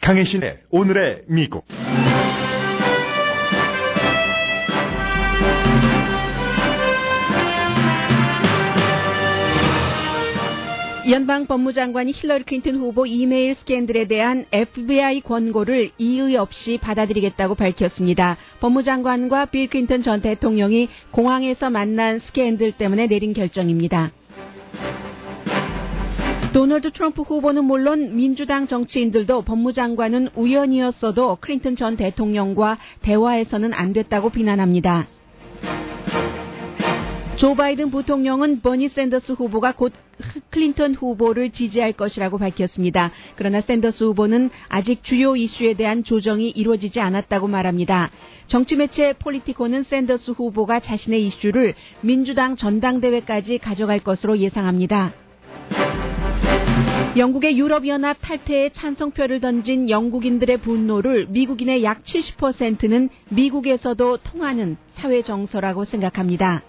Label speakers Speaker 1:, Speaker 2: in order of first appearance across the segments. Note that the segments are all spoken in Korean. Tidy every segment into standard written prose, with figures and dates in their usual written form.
Speaker 1: 강혜신의 오늘의 미국.
Speaker 2: 연방 법무장관이 힐러리 클린턴 후보 이메일 스캔들에 대한 FBI 권고를 이의 없이 받아들이겠다고 밝혔습니다. 법무장관과 빌 클린턴 전 대통령이 공항에서 만난 스캔들 때문에 내린 결정입니다. 도널드 트럼프 후보는 물론 민주당 정치인들도 법무장관은 우연이었어도 클린턴 전 대통령과 대화해서는 안 됐다고 비난합니다. 조 바이든 부통령은 버니 샌더스 후보가 곧 클린턴 후보를 지지할 것이라고 밝혔습니다. 그러나 샌더스 후보는 아직 주요 이슈에 대한 조정이 이루어지지 않았다고 말합니다. 정치 매체 폴리티코는 샌더스 후보가 자신의 이슈를 민주당 전당대회까지 가져갈 것으로 예상합니다. 영국의 유럽연합 탈퇴에 찬성표를 던진 영국인들의 분노를 미국인의 약 70%는 미국에서도 통하는 사회 정서라고 생각합니다.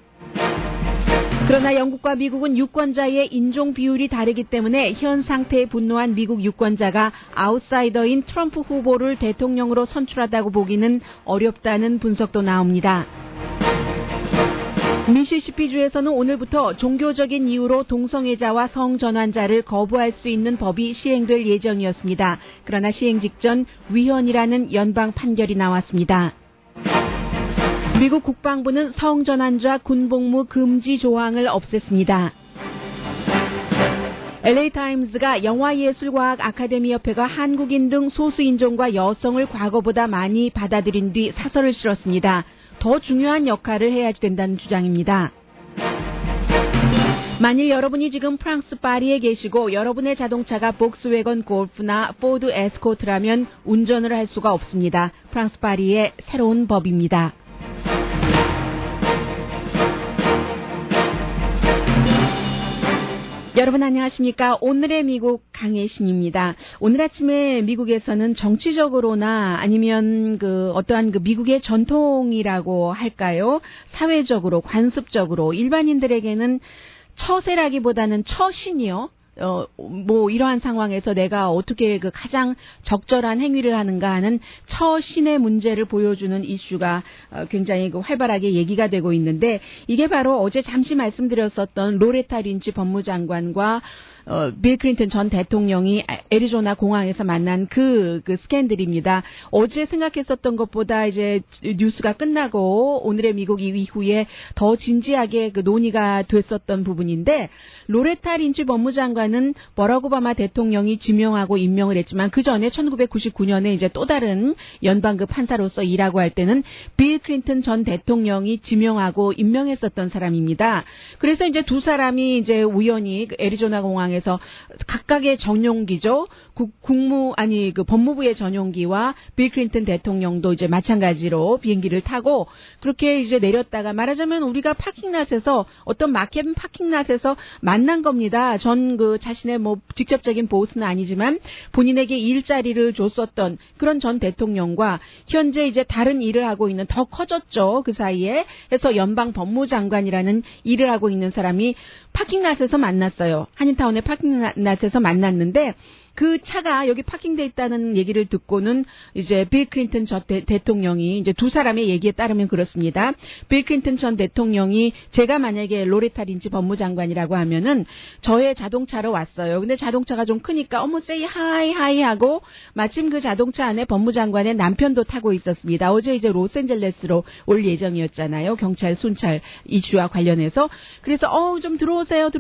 Speaker 2: 그러나 영국과 미국은 유권자의 인종 비율이 다르기 때문에 현 상태에 분노한 미국 유권자가 아웃사이더인 트럼프 후보를 대통령으로 선출하다고 보기는 어렵다는 분석도 나옵니다. 미시시피주에서는 오늘부터 종교적인 이유로 동성애자와 성전환자를 거부할 수 있는 법이 시행될 예정이었습니다. 그러나 시행 직전 위헌이라는 연방 판결이 나왔습니다. 미국 국방부는 성전환자 군복무 금지 조항을 없앴습니다. LA타임즈가 영화예술과학 아카데미협회가 한국인 등 소수인종과 여성을 과거보다 많이 받아들인 뒤 사설을 실었습니다. 더 중요한 역할을 해야 된다는 주장입니다. 만일 여러분이 지금 프랑스 파리에 계시고 여러분의 자동차가 복스웨건 골프나 포드 에스코트라면 운전을 할 수가 없습니다. 프랑스 파리의 새로운 법입니다. 여러분 안녕하십니까? 오늘의 미국 강혜신입니다. 오늘 아침에 미국에서는 정치적으로나 아니면 어떠한 미국의 전통이라고 할까요? 사회적으로, 관습적으로 일반인들에게는 처세라기보다는 처신이요. 이러한 상황에서 내가 어떻게 가장 적절한 행위를 하는가 하는 처신의 문제를 보여주는 이슈가 굉장히 활발하게 얘기가 되고 있는데, 이게 바로 어제 잠시 말씀드렸었던 로레타 린치 법무장관과 빌 클린턴 전 대통령이 애리조나 공항에서 만난 그 스캔들입니다. 어제 생각했었던 것보다 이제 뉴스가 끝나고 오늘의 미국 이후에 더 진지하게 논의가 됐었던 부분인데, 로레타 린치 법무장관은 버락 오바마 대통령이 지명하고 임명을 했지만 그 전에 1999년에 이제 또 다른 연방급 판사로서 일하고 할 때는 빌 클린턴 전 대통령이 지명하고 임명했었던 사람입니다. 그래서 이제 두 사람이 이제 우연히 애리조나 공항에 그래서 각각의 전용기죠. 법무부의 전용기와 빌 클린턴 대통령도 이제 마찬가지로 비행기를 타고 그렇게 이제 내렸다가, 말하자면 우리가 파킹랏에서 어떤 마켓 파킹랏에서 만난 겁니다. 전 자신의 직접적인 보스는 아니지만 본인에게 일자리를 줬었던 그런 전 대통령과 현재 이제 다른 일을 하고 있는, 더 커졌죠. 그 사이에. 해서 연방 법무장관이라는 일을 하고 있는 사람이 파킹랏에서 만났어요. 한인타운의 파킹랏에서 만났는데, 그 차가 여기 파킹돼 있다는 얘기를 듣고는 이제 빌 클린턴 전 대통령이, 이제 두 사람의 얘기에 따르면 그렇습니다. 빌 클린턴 전 대통령이 제가 만약에 로레타 린치 법무장관이라고 하면은 저의 자동차로 왔어요. 근데 자동차가 좀 크니까 say hi 하고, 마침 그 자동차 안에 법무장관의 남편도 타고 있었습니다. 어제 이제 로스앤젤레스로 올 예정이었잖아요. 경찰 순찰 이슈와 관련해서. 그래서 좀 들어오세요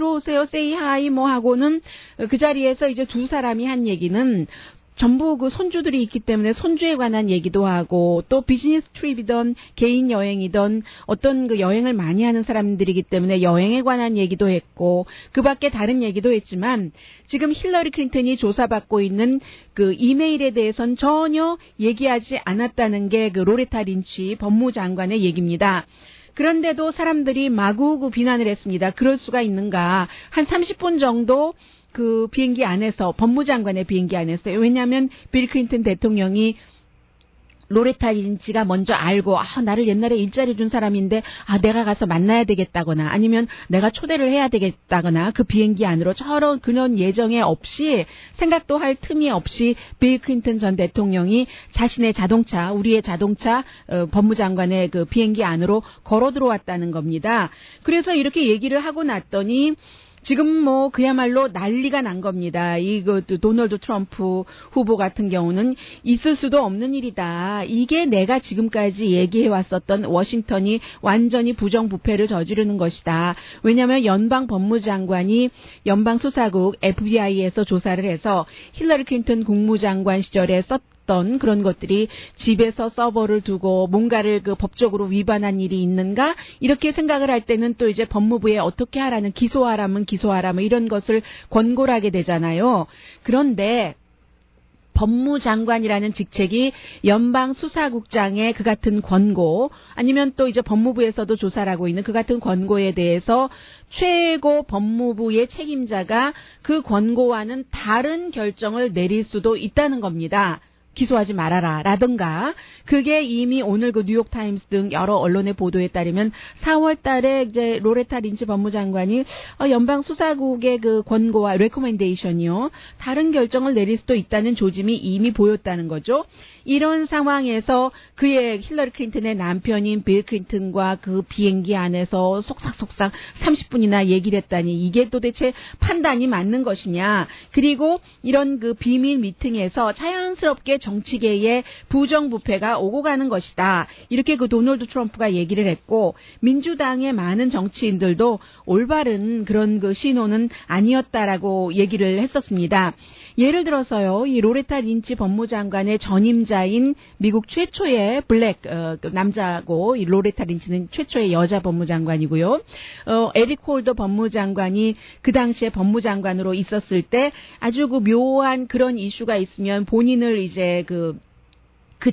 Speaker 2: say hi 하고는 그 자리에서 이제 두 사람이 한 얘기는 전부 손주들이 있기 때문에 손주에 관한 얘기도 하고, 또 비즈니스 트립이던 개인 여행이던 어떤 여행을 많이 하는 사람들이기 때문에 여행에 관한 얘기도 했고, 그 밖에 다른 얘기도 했지만 지금 힐러리 클린턴이 조사받고 있는 이메일에 대해선 전혀 얘기하지 않았다는 게 로레타 린치 법무장관의 얘기입니다. 그런데도 사람들이 마구마구 비난을 했습니다. 그럴 수가 있는가. 한 30분 정도 비행기 안에서, 법무장관의 비행기 안에서, 왜냐하면 빌 클린턴 대통령이 로레타 린치가 먼저 알고 나를 옛날에 일자리 준 사람인데 내가 가서 만나야 되겠다거나 아니면 내가 초대를 해야 되겠다거나 그 비행기 안으로 저런 그런 예정에 없이 생각도 할 틈이 없이 빌 클린턴 전 대통령이 자신의 자동차 우리의 자동차 법무장관의 그 비행기 안으로 걸어 들어왔다는 겁니다. 그래서 이렇게 얘기를 하고 났더니 지금 그야말로 난리가 난 겁니다. 도널드 트럼프 후보 같은 경우는 있을 수도 없는 일이다. 이게 내가 지금까지 얘기해 왔었던 워싱턴이 완전히 부정부패를 저지르는 것이다. 왜냐하면 연방 법무장관이 연방 수사국 FBI에서 조사를 해서 힐러리 클린턴 국무장관 시절에 그런 것들이 집에서 서버를 두고 뭔가를 법적으로 위반한 일이 있는가 이렇게 생각을 할 때는 또 이제 법무부에 어떻게 하라는 기소하라면 이런 것을 권고를 하게 되잖아요. 그런데 법무장관이라는 직책이 연방수사국장의 그 같은 권고 아니면 또 이제 법무부에서도 조사를 하고 있는 그 같은 권고에 대해서 최고 법무부의 책임자가 그 권고와는 다른 결정을 내릴 수도 있다는 겁니다. 기소하지 말아라 라든가 그게 이미 오늘 그 뉴욕타임스 등 여러 언론의 보도에 따르면 4월 달에 이제 로레타 린치 법무장관이 연방 수사국의 그 권고와 레코멘데이션이요 다른 결정을 내릴 수도 있다는 조짐이 이미 보였다는 거죠. 이런 상황에서 그의 힐러리 클린턴의 남편인 빌 클린턴과 그 비행기 안에서 속삭속삭 30분이나 얘기를 했다니 이게 도대체 판단이 맞는 것이냐. 그리고 이런 그 비밀 미팅에서 자연스럽게 정치계의 부정부패가 오고 가는 것이다. 이렇게 그 도널드 트럼프가 얘기를 했고 민주당의 많은 정치인들도 올바른 그런 그 신호는 아니었다라고 얘기를 했었습니다. 예를 들어서요, 이 로레타 린치 법무장관의 전임자인 미국 최초의 블랙 남자고 이 로레타 린치는 최초의 여자 법무장관이고요. 에릭 홀더 법무장관이 그 당시에 법무장관으로 있었을 때 아주 그 묘한 그런 이슈가 있으면 본인을 이제 그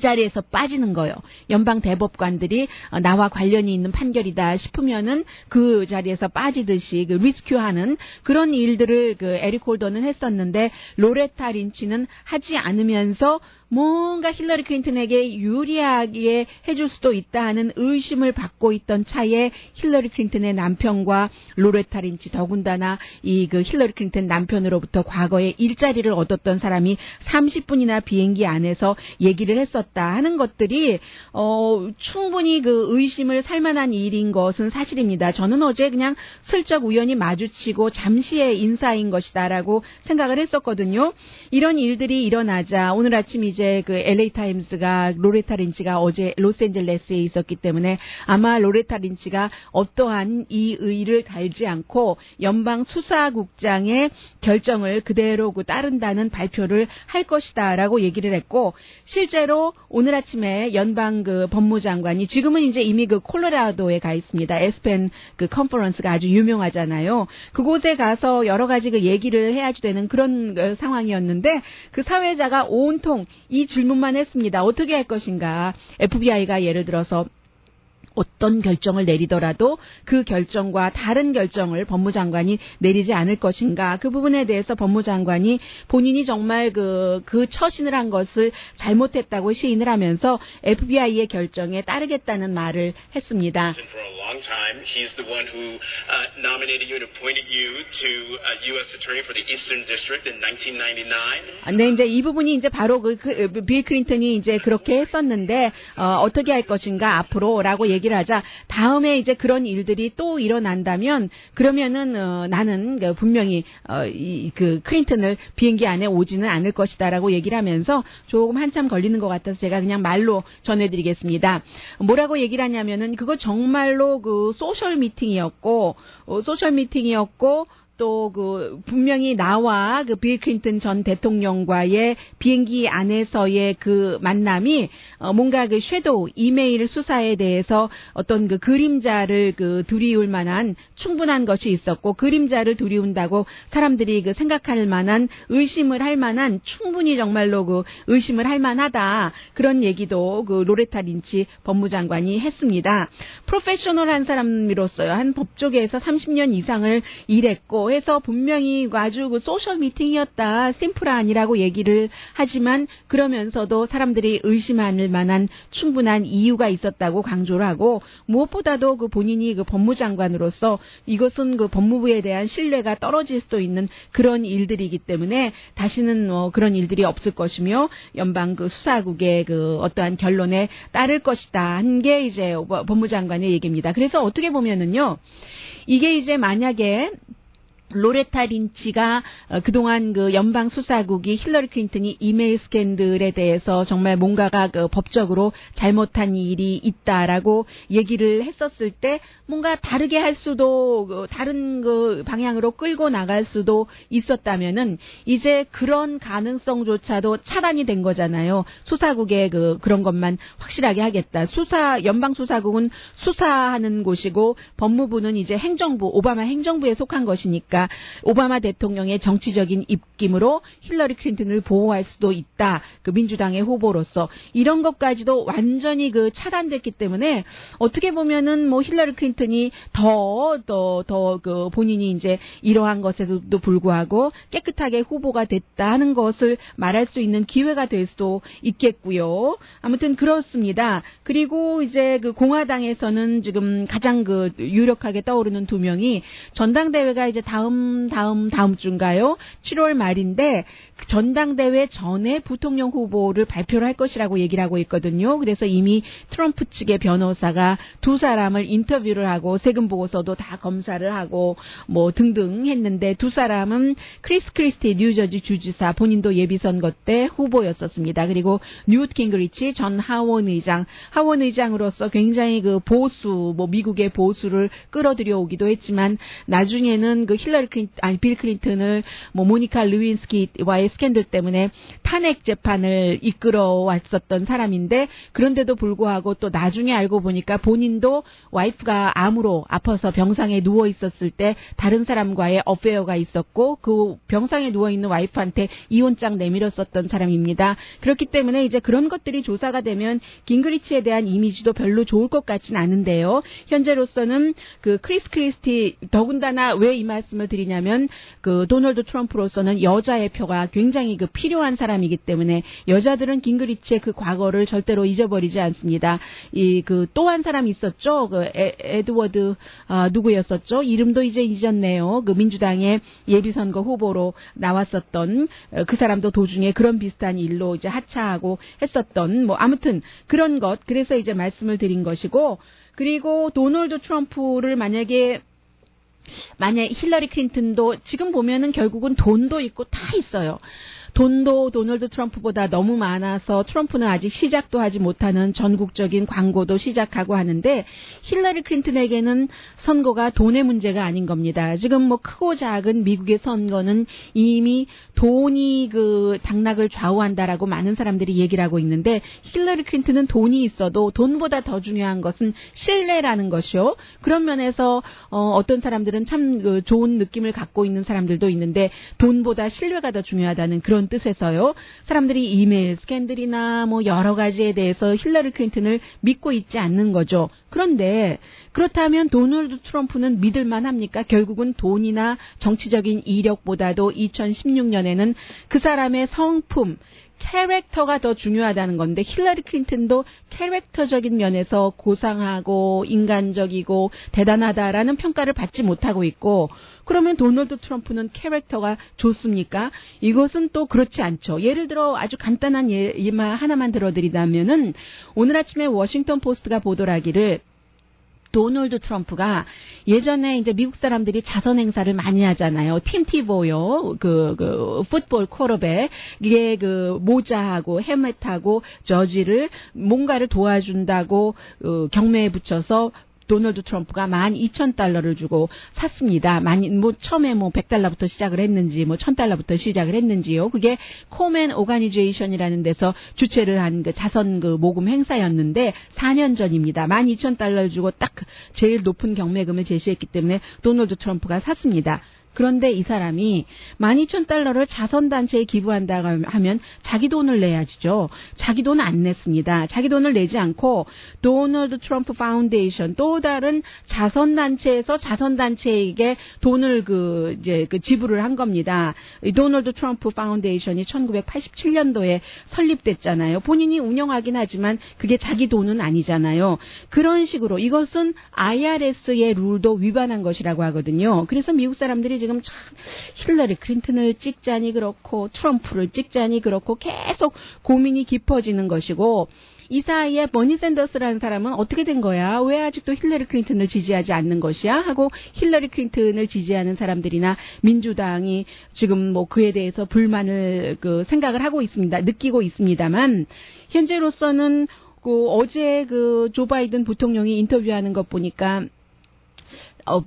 Speaker 2: 자리에서 빠지는 거예요. 연방 대법관들이 나와 관련이 있는 판결이다 싶으면은 그 자리에서 빠지듯이 그 리스큐하는 그런 일들을 그 에릭 홀더는 했었는데 로레타 린치는 하지 않으면서 뭔가 힐러리 클린턴에게 유리하게 해줄 수도 있다 하는 의심을 받고 있던 차에 힐러리 클린턴의 남편과 로레타 린치 더군다나 이 그 힐러리 클린턴 남편으로부터 과거에 일자리를 얻었던 사람이 30분이나 비행기 안에서 얘기를 했었다 하는 것들이 충분히 그 의심을 살만한 일인 것은 사실입니다. 저는 어제 그냥 슬쩍 우연히 마주치고 잠시의 인사인 것이다라고 생각을 했었거든요. 이런 일들이 일어나자 오늘 아침 이제 그 LA 타임스가 로레타 린치가 어제 로스앤젤레스에 있었기 때문에 아마 로레타 린치가 어떠한 이 의의를 달지 않고 연방 수사국장의 결정을 그대로 따른다는 발표를 할 것이다라고 얘기를 했고 실제로 오늘 아침에 연방 그 법무장관이 지금은 이제 이미 그 콜로라도에 가 있습니다. 에스펜 그 컨퍼런스가 아주 유명하잖아요. 그곳에 가서 여러 가지 그 얘기를 해야지 되는 그런 상황이었는데 그 사회자가 온통 이 질문만 했습니다. 어떻게 할 것인가? FBI가 예를 들어서 어떤 결정을 내리더라도 그 결정과 다른 결정을 법무장관이 내리지 않을 것인가. 그 부분에 대해서 법무장관이 본인이 정말 그 처신을 한 것을 잘못했다고 시인을 하면서 FBI의 결정에 따르겠다는 말을 했습니다.
Speaker 3: For a long time, he's the one who nominated you and appointed you to U.S. Attorney for the Eastern District in 1999.
Speaker 2: 네, 이제 이 부분이 이제 바로 빌 클린턴이 이제 그렇게 했었는데 어떻게 할 것인가 앞으로라고 얘기를 하자 다음에 이제 그런 일들이 또 일어난다면 그러면은 나는 분명히 그 클린턴을 비행기 안에 오지는 않을 것이다라고 얘기를 하면서 조금 한참 걸리는 것 같아서 제가 그냥 말로 전해드리겠습니다. 뭐라고 얘기를 하냐면은 그거 정말로 그 소셜 미팅이었고 또 분명히 나와 빌 클린턴 전 대통령과의 비행기 안에서의 그 만남이 뭔가 섀도우 이메일 수사에 대해서 어떤 그림자를 두리울 만한 충분한 것이 있었고 그림자를 두리운다고 사람들이 생각할 만한 의심을 할 만한 충분히 정말로 의심을 할 만하다. 그런 얘기도 로레타 린치 법무장관이 했습니다. 프로페셔널한 사람으로서요. 한 법조계에서 30년 이상을 일했고 뭐 해서 분명히 아주 그 소셜 미팅이었다, 심플한이라고 얘기를 하지만 그러면서도 사람들이 의심할 만한 충분한 이유가 있었다고 강조를 하고 무엇보다도 그 본인이 그 법무장관으로서 이것은 그 법무부에 대한 신뢰가 떨어질 수도 있는 그런 일들이기 때문에 다시는 그런 일들이 없을 것이며 연방 그 수사국의 그 어떠한 결론에 따를 것이다 한 게 이제 법무장관의 얘기입니다. 그래서 어떻게 보면은요, 이게 이제 만약에 로레타 린치가 그동안 그 연방 수사국이 힐러리 클린턴이 이메일 스캔들에 대해서 정말 뭔가가 그 법적으로 잘못한 일이 있다라고 얘기를 했었을 때 뭔가 다르게 할 수도 다른 그 방향으로 끌고 나갈 수도 있었다면은 이제 그런 가능성조차도 차단이 된 거잖아요. 수사국의 그런 것만 확실하게 하겠다. 연방 수사국은 수사하는 곳이고 법무부는 이제 행정부, 오바마 행정부에 속한 것이니까 오바마 대통령의 정치적인 입김으로 힐러리 클린턴을 보호할 수도 있다. 그 민주당의 후보로서 이런 것까지도 완전히 그 차단됐기 때문에 어떻게 보면은 뭐 힐러리 클린턴이 더 그 본인이 이제 이러한 것에도 불구하고 깨끗하게 후보가 됐다 하는 것을 말할 수 있는 기회가 될 수도 있겠고요. 아무튼 그렇습니다. 그리고 이제 그 공화당에서는 지금 가장 그 유력하게 떠오르는 두 명이 전당대회가 이제 다음 주인가요? 7월 말인데 그 전당대회 전에 부통령 후보를 발표를 할 것이라고 얘기를 하고 있거든요. 그래서 이미 트럼프 측의 변호사가 두 사람을 인터뷰를 하고 세금 보고서도 다 검사를 하고 뭐 등등 했는데 두 사람은 크리스 크리스티 뉴저지 주지사 본인도 예비선거 때 후보였었습니다. 그리고 뉴트 깅그리치 전 하원 의장으로서 굉장히 그 보수 뭐 미국의 보수를 끌어들여 오기도 했지만 나중에는 그 빌 클린턴을 뭐 모니카 루윈스키와의 스캔들 때문에 탄핵 재판을 이끌어 왔었던 사람인데 그런데도 불구하고 또 나중에 알고 보니까 본인도 와이프가 암으로 아파서 병상에 누워 있었을 때 다른 사람과의 어페어가 있었고 그 병상에 누워 있는 와이프한테 이혼장 내밀었었던 사람입니다. 그렇기 때문에 이제 그런 것들이 조사가 되면 깅그리치에 대한 이미지도 별로 좋을 것 같진 않은데요. 현재로서는 그 크리스 크리스티 더군다나 왜 이 말씀을 드리냐면 그 도널드 트럼프로서는 여자의 표가 굉장히 그 필요한 사람이기 때문에 여자들은 깅그리치의 그 과거를 절대로 잊어버리지 않습니다. 이 그 또 한 사람 있었죠. 그 에드워드 누구였었죠? 이름도 이제 잊었네요. 그 민주당의 예비선거 후보로 나왔었던 그 사람도 도중에 그런 비슷한 일로 이제 하차하고 했었던 뭐 아무튼 그런 것. 그래서 이제 말씀을 드린 것이고 그리고 도널드 트럼프를 만약에 힐러리 클린턴도 지금 보면은 결국은 돈도 있고 다 있어요. 돈도 도널드 트럼프보다 너무 많아서 트럼프는 아직 시작도 하지 못하는 전국적인 광고도 시작하고 하는데 힐러리 클린턴에게는 선거가 돈의 문제가 아닌 겁니다. 지금 뭐 크고 작은 미국의 선거는 이미 돈이 그 당락을 좌우한다라고 많은 사람들이 얘기를 하고 있는데 힐러리 클린턴은 돈이 있어도 돈보다 더 중요한 것은 신뢰라는 것이요. 그런 면에서 어떤 사람들은 참 그 좋은 느낌을 갖고 있는 사람들도 있는데 돈보다 신뢰가 더 중요하다는 그런 뜻에서요. 사람들이 이메일 스캔들이나 뭐 여러 가지에 대해서 힐러리 클린턴을 믿고 있지 않는 거죠. 그런데 그렇다면 도널드 트럼프는 믿을만 합니까? 결국은 돈이나 정치적인 이력보다도 2016년에는 그 사람의 성품, 캐릭터가 더 중요하다는 건데 힐러리 클린턴도 캐릭터적인 면에서 고상하고 인간적이고 대단하다라는 평가를 받지 못하고 있고 그러면 도널드 트럼프는 캐릭터가 좋습니까? 이것은 또 그렇지 않죠. 예를 들어 아주 간단한 예만 하나만 들어드리자면은 오늘 아침에 워싱턴 포스트가 보도를 하기를 도널드 트럼프가 예전에 이제 미국 사람들이 자선 행사를 많이 하잖아요. 팀 티보요. 그 풋볼 쿼터백 이게 그 모자하고 헬멧하고 저지를 뭔가를 도와준다고 경매에 붙여서 도널드 트럼프가 $12,000를 주고 샀습니다. 처음에 $100부터 시작을 했는지, $1,000부터 시작을 했는지요. 그게 코맨 오가니제이션이라는 데서 주최를 한 그 자선 그 모금 행사였는데 4년 전입니다. $12,000를 주고 딱 제일 높은 경매금을 제시했기 때문에 도널드 트럼프가 샀습니다. 그런데 이 사람이 12,000달러를 자선단체에 기부한다고 하면 자기 돈을 내야죠. 자기 돈 안 냈습니다. 자기 돈을 내지 않고 도널드 트럼프 파운데이션 또 다른 자선단체에서 자선단체에게 돈을 지불을 한 겁니다. 이 도널드 트럼프 파운데이션이 1987년도에 설립됐잖아요. 본인이 운영하긴 하지만 그게 자기 돈은 아니잖아요. 그런 식으로 이것은 IRS의 룰도 위반한 것이라고 하거든요. 그래서 미국 사람들이 지금 참 힐러리 클린턴을 찍자니 그렇고 트럼프를 찍자니 그렇고 계속 고민이 깊어지는 것이고 이 사이에 버니 샌더스라는 사람은 어떻게 된 거야? 왜 아직도 힐러리 클린턴을 지지하지 않는 것이야? 하고 힐러리 클린턴을 지지하는 사람들이나 민주당이 지금 뭐 그에 대해서 불만을 생각을 하고 있습니다. 느끼고 있습니다만 현재로서는 어제 조 바이든 부통령이 인터뷰하는 것 보니까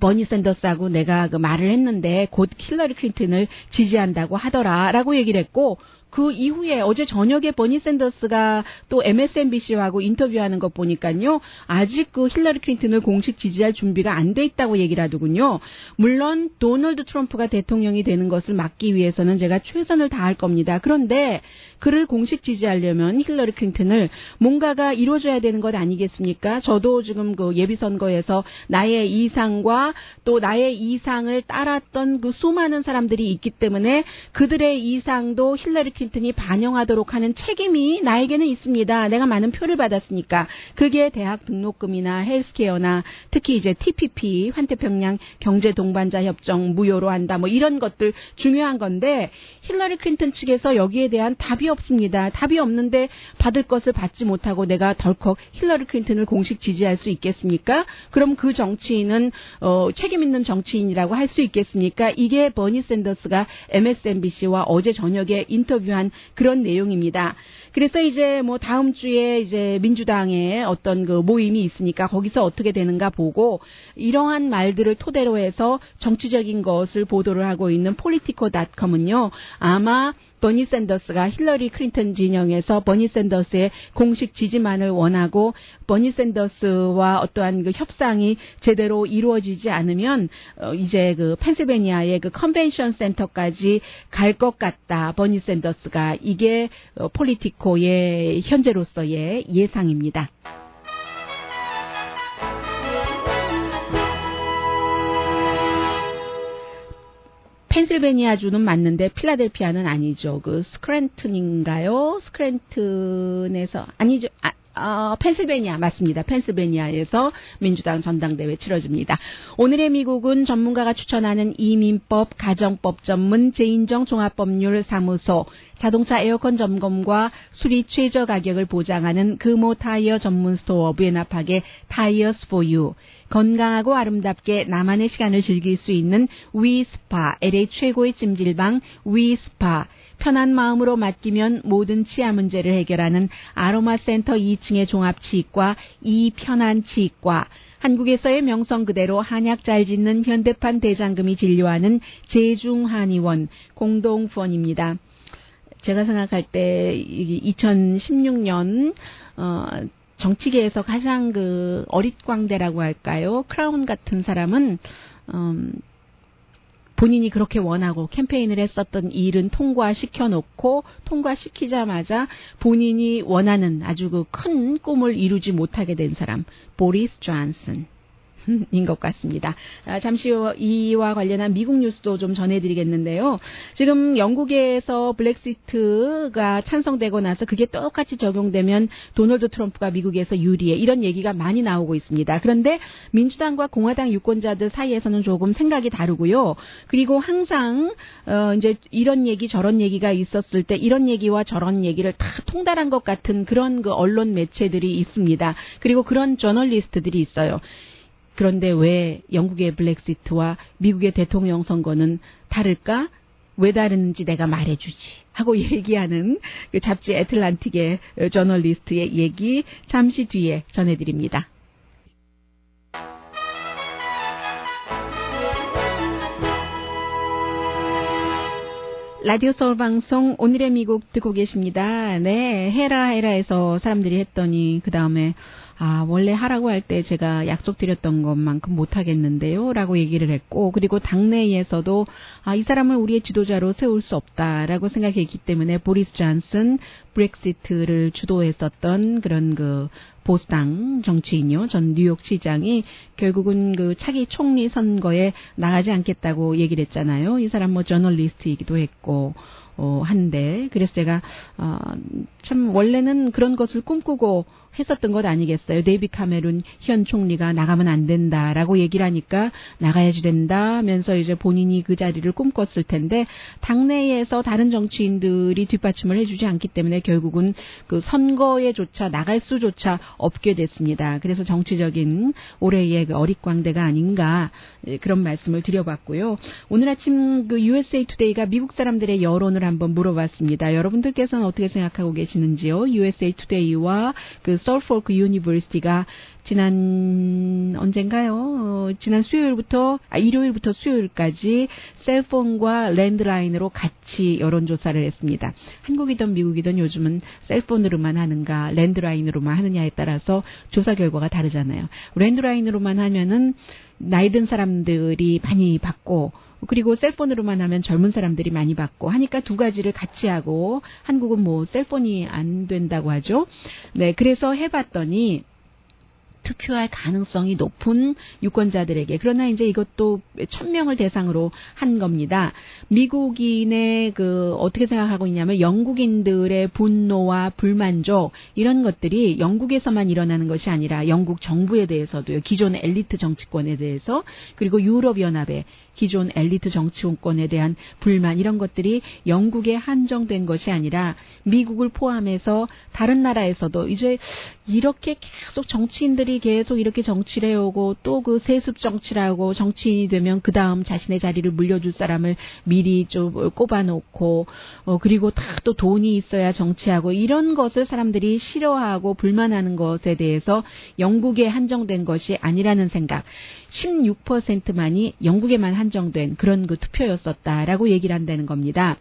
Speaker 2: 버니 샌더스하고 내가 말을 했는데 곧 힐러리 클린턴을 지지한다고 하더라라고 얘기를 했고 그 이후에 어제 저녁에 버니 샌더스가 또 MSNBC하고 인터뷰하는 것 보니까요. 아직 힐러리 클린턴을 공식 지지할 준비가 안 돼 있다고 얘기를 하더군요. 물론 도널드 트럼프가 대통령이 되는 것을 막기 위해서는 제가 최선을 다할 겁니다. 그런데 그를 공식 지지하려면 힐러리 클린턴을 뭔가가 이루어져야 되는 것 아니겠습니까? 저도 지금 예비선거에서 나의 이상과 또 나의 이상을 따랐던 수많은 사람들이 있기 때문에 그들의 이상도 힐러리 클린턴이 반영하도록 하는 책임이 나에게는 있습니다. 내가 많은 표를 받았으니까. 그게 대학 등록금이나 헬스케어나 특히 이제 TPP, 환태평양 경제동반자 협정 무효로 한다. 뭐 이런 것들 중요한 건데 힐러리 클린턴 측에서 여기에 대한 답이 없습니다. 답이 없는데 받을 것을 받지 못하고 내가 덜컥 힐러리 클린턴을 공식 지지할 수 있겠습니까? 그럼 그 정치인은 책임 있는 정치인이라고 할 수 있겠습니까? 이게 버니 샌더스가 MSNBC와 어제 저녁에 인터뷰한 그런 내용입니다. 그래서 이제 뭐 다음 주에 이제 민주당의 어떤 모임이 있으니까 거기서 어떻게 되는가 보고 이러한 말들을 토대로 해서 정치적인 것을 보도를 하고 있는 politico.com은요. 아마 버니 샌더스가 힐러리 클린턴 진영에서 버니 샌더스의 공식 지지만을 원하고 버니 샌더스와 어떠한 협상이 제대로 이루어지지 않으면 이제 펜실베니아의 컨벤션 센터까지 갈 것 같다. 버니 샌더스가 이게 폴리티코의 현재로서의 예상입니다. 펜실베니아주는 맞는데 필라델피아는 아니죠. 스크랜튼인가요? 스크랜튼에서 아니죠. 펜실베니아 맞습니다. 펜실베니아에서 민주당 전당대회 치러집니다. 오늘의 미국은 전문가가 추천하는 이민법, 가정법 전문 제인정 종합법률 사무소, 자동차 에어컨 점검과 수리 최저 가격을 보장하는 금호 타이어 전문 스토어 부에나팍의 타이어스 포 유, 건강하고 아름답게 나만의 시간을 즐길 수 있는 위스파, LA 최고의 찜질방 위스파, 편한 마음으로 맡기면 모든 치아 문제를 해결하는 아로마센터 2층의 종합치과 이편한치과, 한국에서의 명성 그대로 한약 잘 짓는 현대판 대장금이 진료하는 제중한의원 공동후원입니다. 제가 생각할 때 2016년 정치계에서 가장 어릿광대라고 할까요? 크라운 같은 사람은 본인이 그렇게 원하고 캠페인을 했었던 일은 통과시켜놓고 통과시키자마자 본인이 원하는 아주 큰 꿈을 이루지 못하게 된 사람, 보리스 존슨. 인 것 같습니다. 잠시 후 이와 관련한 미국 뉴스도 좀 전해드리겠는데요. 지금 영국에서 블랙시트가 찬성되고 나서 그게 똑같이 적용되면 도널드 트럼프가 미국에서 유리해. 이런 얘기가 많이 나오고 있습니다. 그런데 민주당과 공화당 유권자들 사이에서는 조금 생각이 다르고요. 그리고 항상 이제 이런 얘기 저런 얘기가 있었을 때 이런 얘기와 저런 얘기를 다 통달한 것 같은 그런 언론 매체들이 있습니다. 그리고 그런 저널리스트들이 있어요. 그런데 왜 영국의 블랙시트와 미국의 대통령 선거는 다를까? 왜 다른지 내가 말해주지 하고 얘기하는 잡지 애틀란틱의 저널리스트의 얘기 잠시 뒤에 전해드립니다. 라디오 서울 방송 오늘의 미국 듣고 계십니다. 네, 헤라에서 사람들이 했더니 그 다음에 원래 하라고 할 때 제가 약속드렸던 것만큼 못하겠는데요. 라고 얘기를 했고, 그리고 당내에서도 이 사람을 우리의 지도자로 세울 수 없다라고 생각했기 때문에 보리스 존슨 브렉시트를 주도했었던 그런 그 보수당 정치인이요. 전 뉴욕 시장이 결국은 그 차기 총리 선거에 나가지 않겠다고 얘기를 했잖아요. 이 사람 뭐 저널리스트이기도 했고, 한데, 그래서 제가, 참, 원래는 그런 것을 꿈꾸고 했었던 것 아니겠어요. 데이빗 카메룬 현 총리가 나가면 안 된다라고 얘기를 하니까 나가야지 된다 하면서 이제 본인이 그 자리를 꿈꿨을 텐데, 당내에서 다른 정치인들이 뒷받침을 해주지 않기 때문에 결국은 그 선거에조차 나갈 수조차 없게 됐습니다. 그래서 정치적인 올해의 그 어릿광대가 아닌가, 그런 말씀을 드려봤고요. 오늘 아침 그 USA Today가 미국 사람들의 여론을 한번 물어봤습니다. 여러분들께서는 어떻게 생각하고 계시는지요? USA Today와 그 서포크 유니버시티가 지난 언젠가요? 지난 일요일부터 수요일까지 셀폰과 랜드라인으로 같이 여론조사를 했습니다. 한국이든 미국이든 요즘은 셀폰으로만 하는가 랜드라인으로만 하느냐에 따라서 조사 결과가 다르잖아요. 랜드라인으로만 하면은 나이 든 사람들이 많이 받고, 그리고 셀폰으로만 하면 젊은 사람들이 많이 받고 하니까 두 가지를 같이 하고, 한국은 뭐 셀폰이 안 된다고 하죠. 네, 그래서 해봤더니 투표할 가능성이 높은 유권자들에게, 그러나 이제 이것도 1000명을 대상으로 한 겁니다. 미국인의 어떻게 생각하고 있냐면 영국인들의 분노와 불만족, 이런 것들이 영국에서만 일어나는 것이 아니라 영국 정부에 대해서도요. 기존 엘리트 정치권에 대해서, 그리고 유럽연합의 기존 엘리트 정치권에 대한 불만, 이런 것들이 영국에 한정된 것이 아니라 미국을 포함해서 다른 나라에서도 이제 이렇게 계속 정치인들이 계속 이렇게 정치를 해오고, 또 그 세습 정치를 하고, 정치인이 되면 그 다음 자신의 자리를 물려줄 사람을 미리 좀 꼽아놓고, 그리고 다 또 돈이 있어야 정치하고, 이런 것을 사람들이 싫어하고 불만하는 것에 대해서 영국에 한정된 것이 아니라는 생각, 16%만이 영국에만 한정된 그런 그 투표였었다라고 얘기를 한다는 겁니다.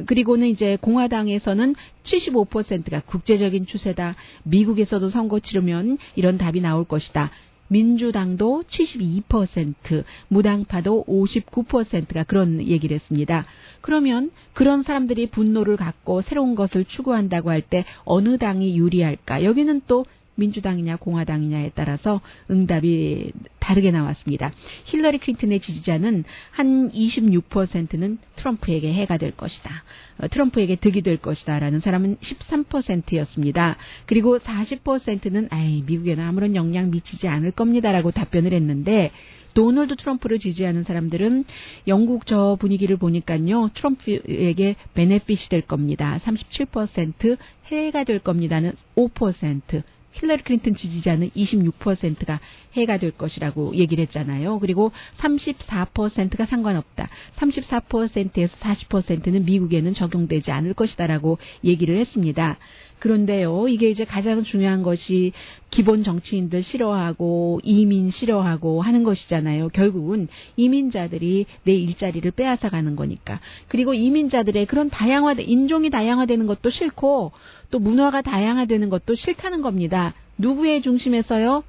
Speaker 2: 그리고는 이제 공화당에서는 75%가 국제적인 추세다, 미국에서도 선거 치르면 이런 답이 나올 것이다. 민주당도 72%, 무당파도 59%가 그런 얘기를 했습니다. 그러면 그런 사람들이 분노를 갖고 새로운 것을 추구한다고 할 때 어느 당이 유리할까? 여기는 또 민주당이냐 공화당이냐에 따라서 응답이 다르게 나왔습니다. 힐러리 클린턴의 지지자는 한 26%는 트럼프에게 해가 될 것이다, 트럼프에게 득이 될 것이다 라는 사람은 13%였습니다. 그리고 40%는 미국에는 아무런 영향 미치지 않을 겁니다 라고 답변을 했는데, 도널드 트럼프를 지지하는 사람들은 영국 저 분위기를 보니까요, 트럼프에게 베네핏이 될 겁니다. 37%, 해가 될 겁니다는 5%, 힐러리 클린턴 지지자는 26%가 해가 될 것이라고 얘기를 했잖아요. 그리고 34%가 상관없다, 34%에서 40%는 미국에는 적용되지 않을 것이다라고 얘기를 했습니다. 그런데요, 이게 이제 가장 중요한 것이 기본 정치인들 싫어하고 이민 싫어하고 하는 것이잖아요. 결국은 이민자들이 내 일자리를 빼앗아 가는 거니까. 그리고 이민자들의 그런 인종이 다양화되는 것도 싫고, 또 문화가 다양화되는 것도 싫다는 겁니다. 누구의 중심에서요?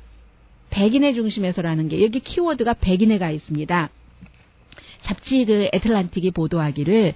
Speaker 2: 백인의 중심에서라는 게, 여기 키워드가 백인에가 있습니다. 잡지 애틀란틱이 보도하기를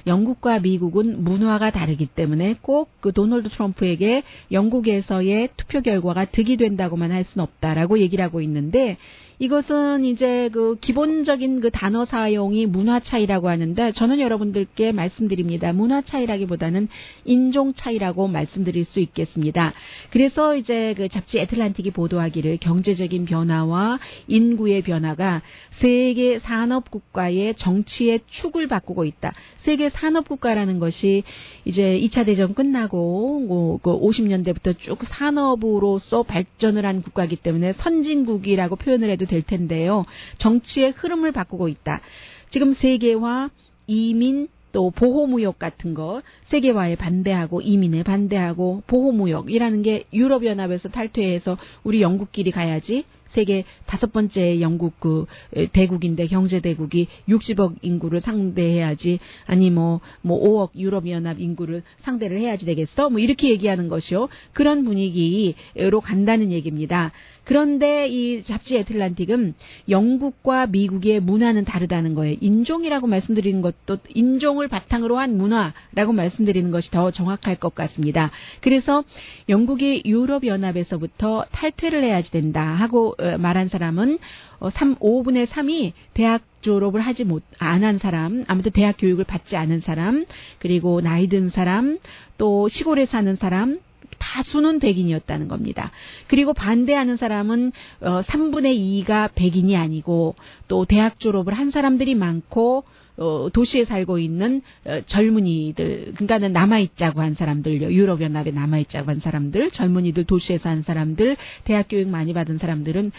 Speaker 2: 영국과 미국은 문화가 다르기 때문에 꼭 도널드 트럼프에게 영국에서의 투표 결과가 득이 된다고만 할 수는 없다라고 얘기를 하고 있는데, 이것은 이제 기본적인 단어 사용이 문화 차이라고 하는데, 저는 여러분들께 말씀드립니다. 문화 차이라기보다는 인종 차이라고 말씀드릴 수 있겠습니다. 그래서 이제 잡지 애틀란틱이 보도하기를 경제적인 변화와 인구의 변화가 세계 산업국가의 정치의 축을 바꾸고 있다. 세계 산업국가라는 것이 이제 2차 대전 끝나고 50년대부터 쭉 산업으로서 발전을 한 국가이기 때문에 선진국이라고 표현을 해도 될 텐데요. 정치의 흐름을 바꾸고 있다. 지금 세계화, 이민, 또 보호무역 같은 거, 세계화에 반대하고 이민에 반대하고 보호무역이라는 게 유럽연합에서 탈퇴해서 우리 영국끼리 가야지, 세계 5번째 영국 그 대국인데 경제 대국이 60억 인구를 상대해야지 아니 뭐 5억 유럽연합 인구를 상대를 해야지 되겠어? 뭐 이렇게 얘기하는 것이요. 그런 분위기로 간다는 얘기입니다. 그런데 이 잡지 애틀란틱은 영국과 미국의 문화는 다르다는 거예요. 인종이라고 말씀드리는 것도 인종을 바탕으로 한 문화라고 말씀드리는 것이 더 정확할 것 같습니다. 그래서 영국이 유럽연합에서부터 탈퇴를 해야지 된다 하고 말한 사람은 5분의 3이 대학 졸업을 안 한 사람, 아무튼 대학 교육을 받지 않은 사람, 그리고 나이 든 사람, 또 시골에 사는 사람, 다수는 백인이었다는 겁니다. 그리고 반대하는 사람은 3분의 2가 백인이 아니고 또 대학 졸업을 한 사람들이 많고 도시에 살고 있는 젊은이들, 그러니까는 남아있자고 한 사람들요. 유럽연합에 남아있자고 한 사람들, 젊은이들, 도시에서 한 사람들, 대학 교육 많이 받은 사람들은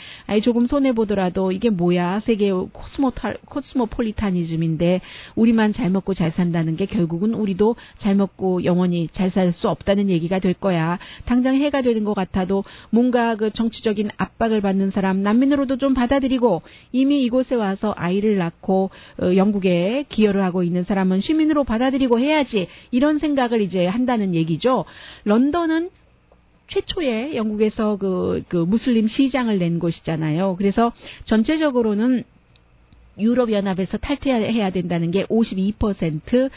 Speaker 2: 조금 손해보더라도 이게 뭐야, 세계 코스모폴리타니즘인데 우리만 잘 먹고 잘 산다는 게 결국은 우리도 잘 먹고 영원히 잘 살 수 없다는 얘기가 될 거야. 당장 해가 되는 것 같아도 뭔가 그 정치적인 압박을 받는 사람, 난민으로도 좀 받아들이고 이미 이곳에 와서 아이를 낳고 영국에 기여를 하고 있는 사람은 시민으로 받아들이고 해야지, 이런 생각을 이제 한다는 얘기죠. 런던은 최초에 영국에서 그 무슬림 시장을 낸 곳이잖아요. 그래서 전체적으로는 유럽연합에서 탈퇴해야 된다는 게 52%,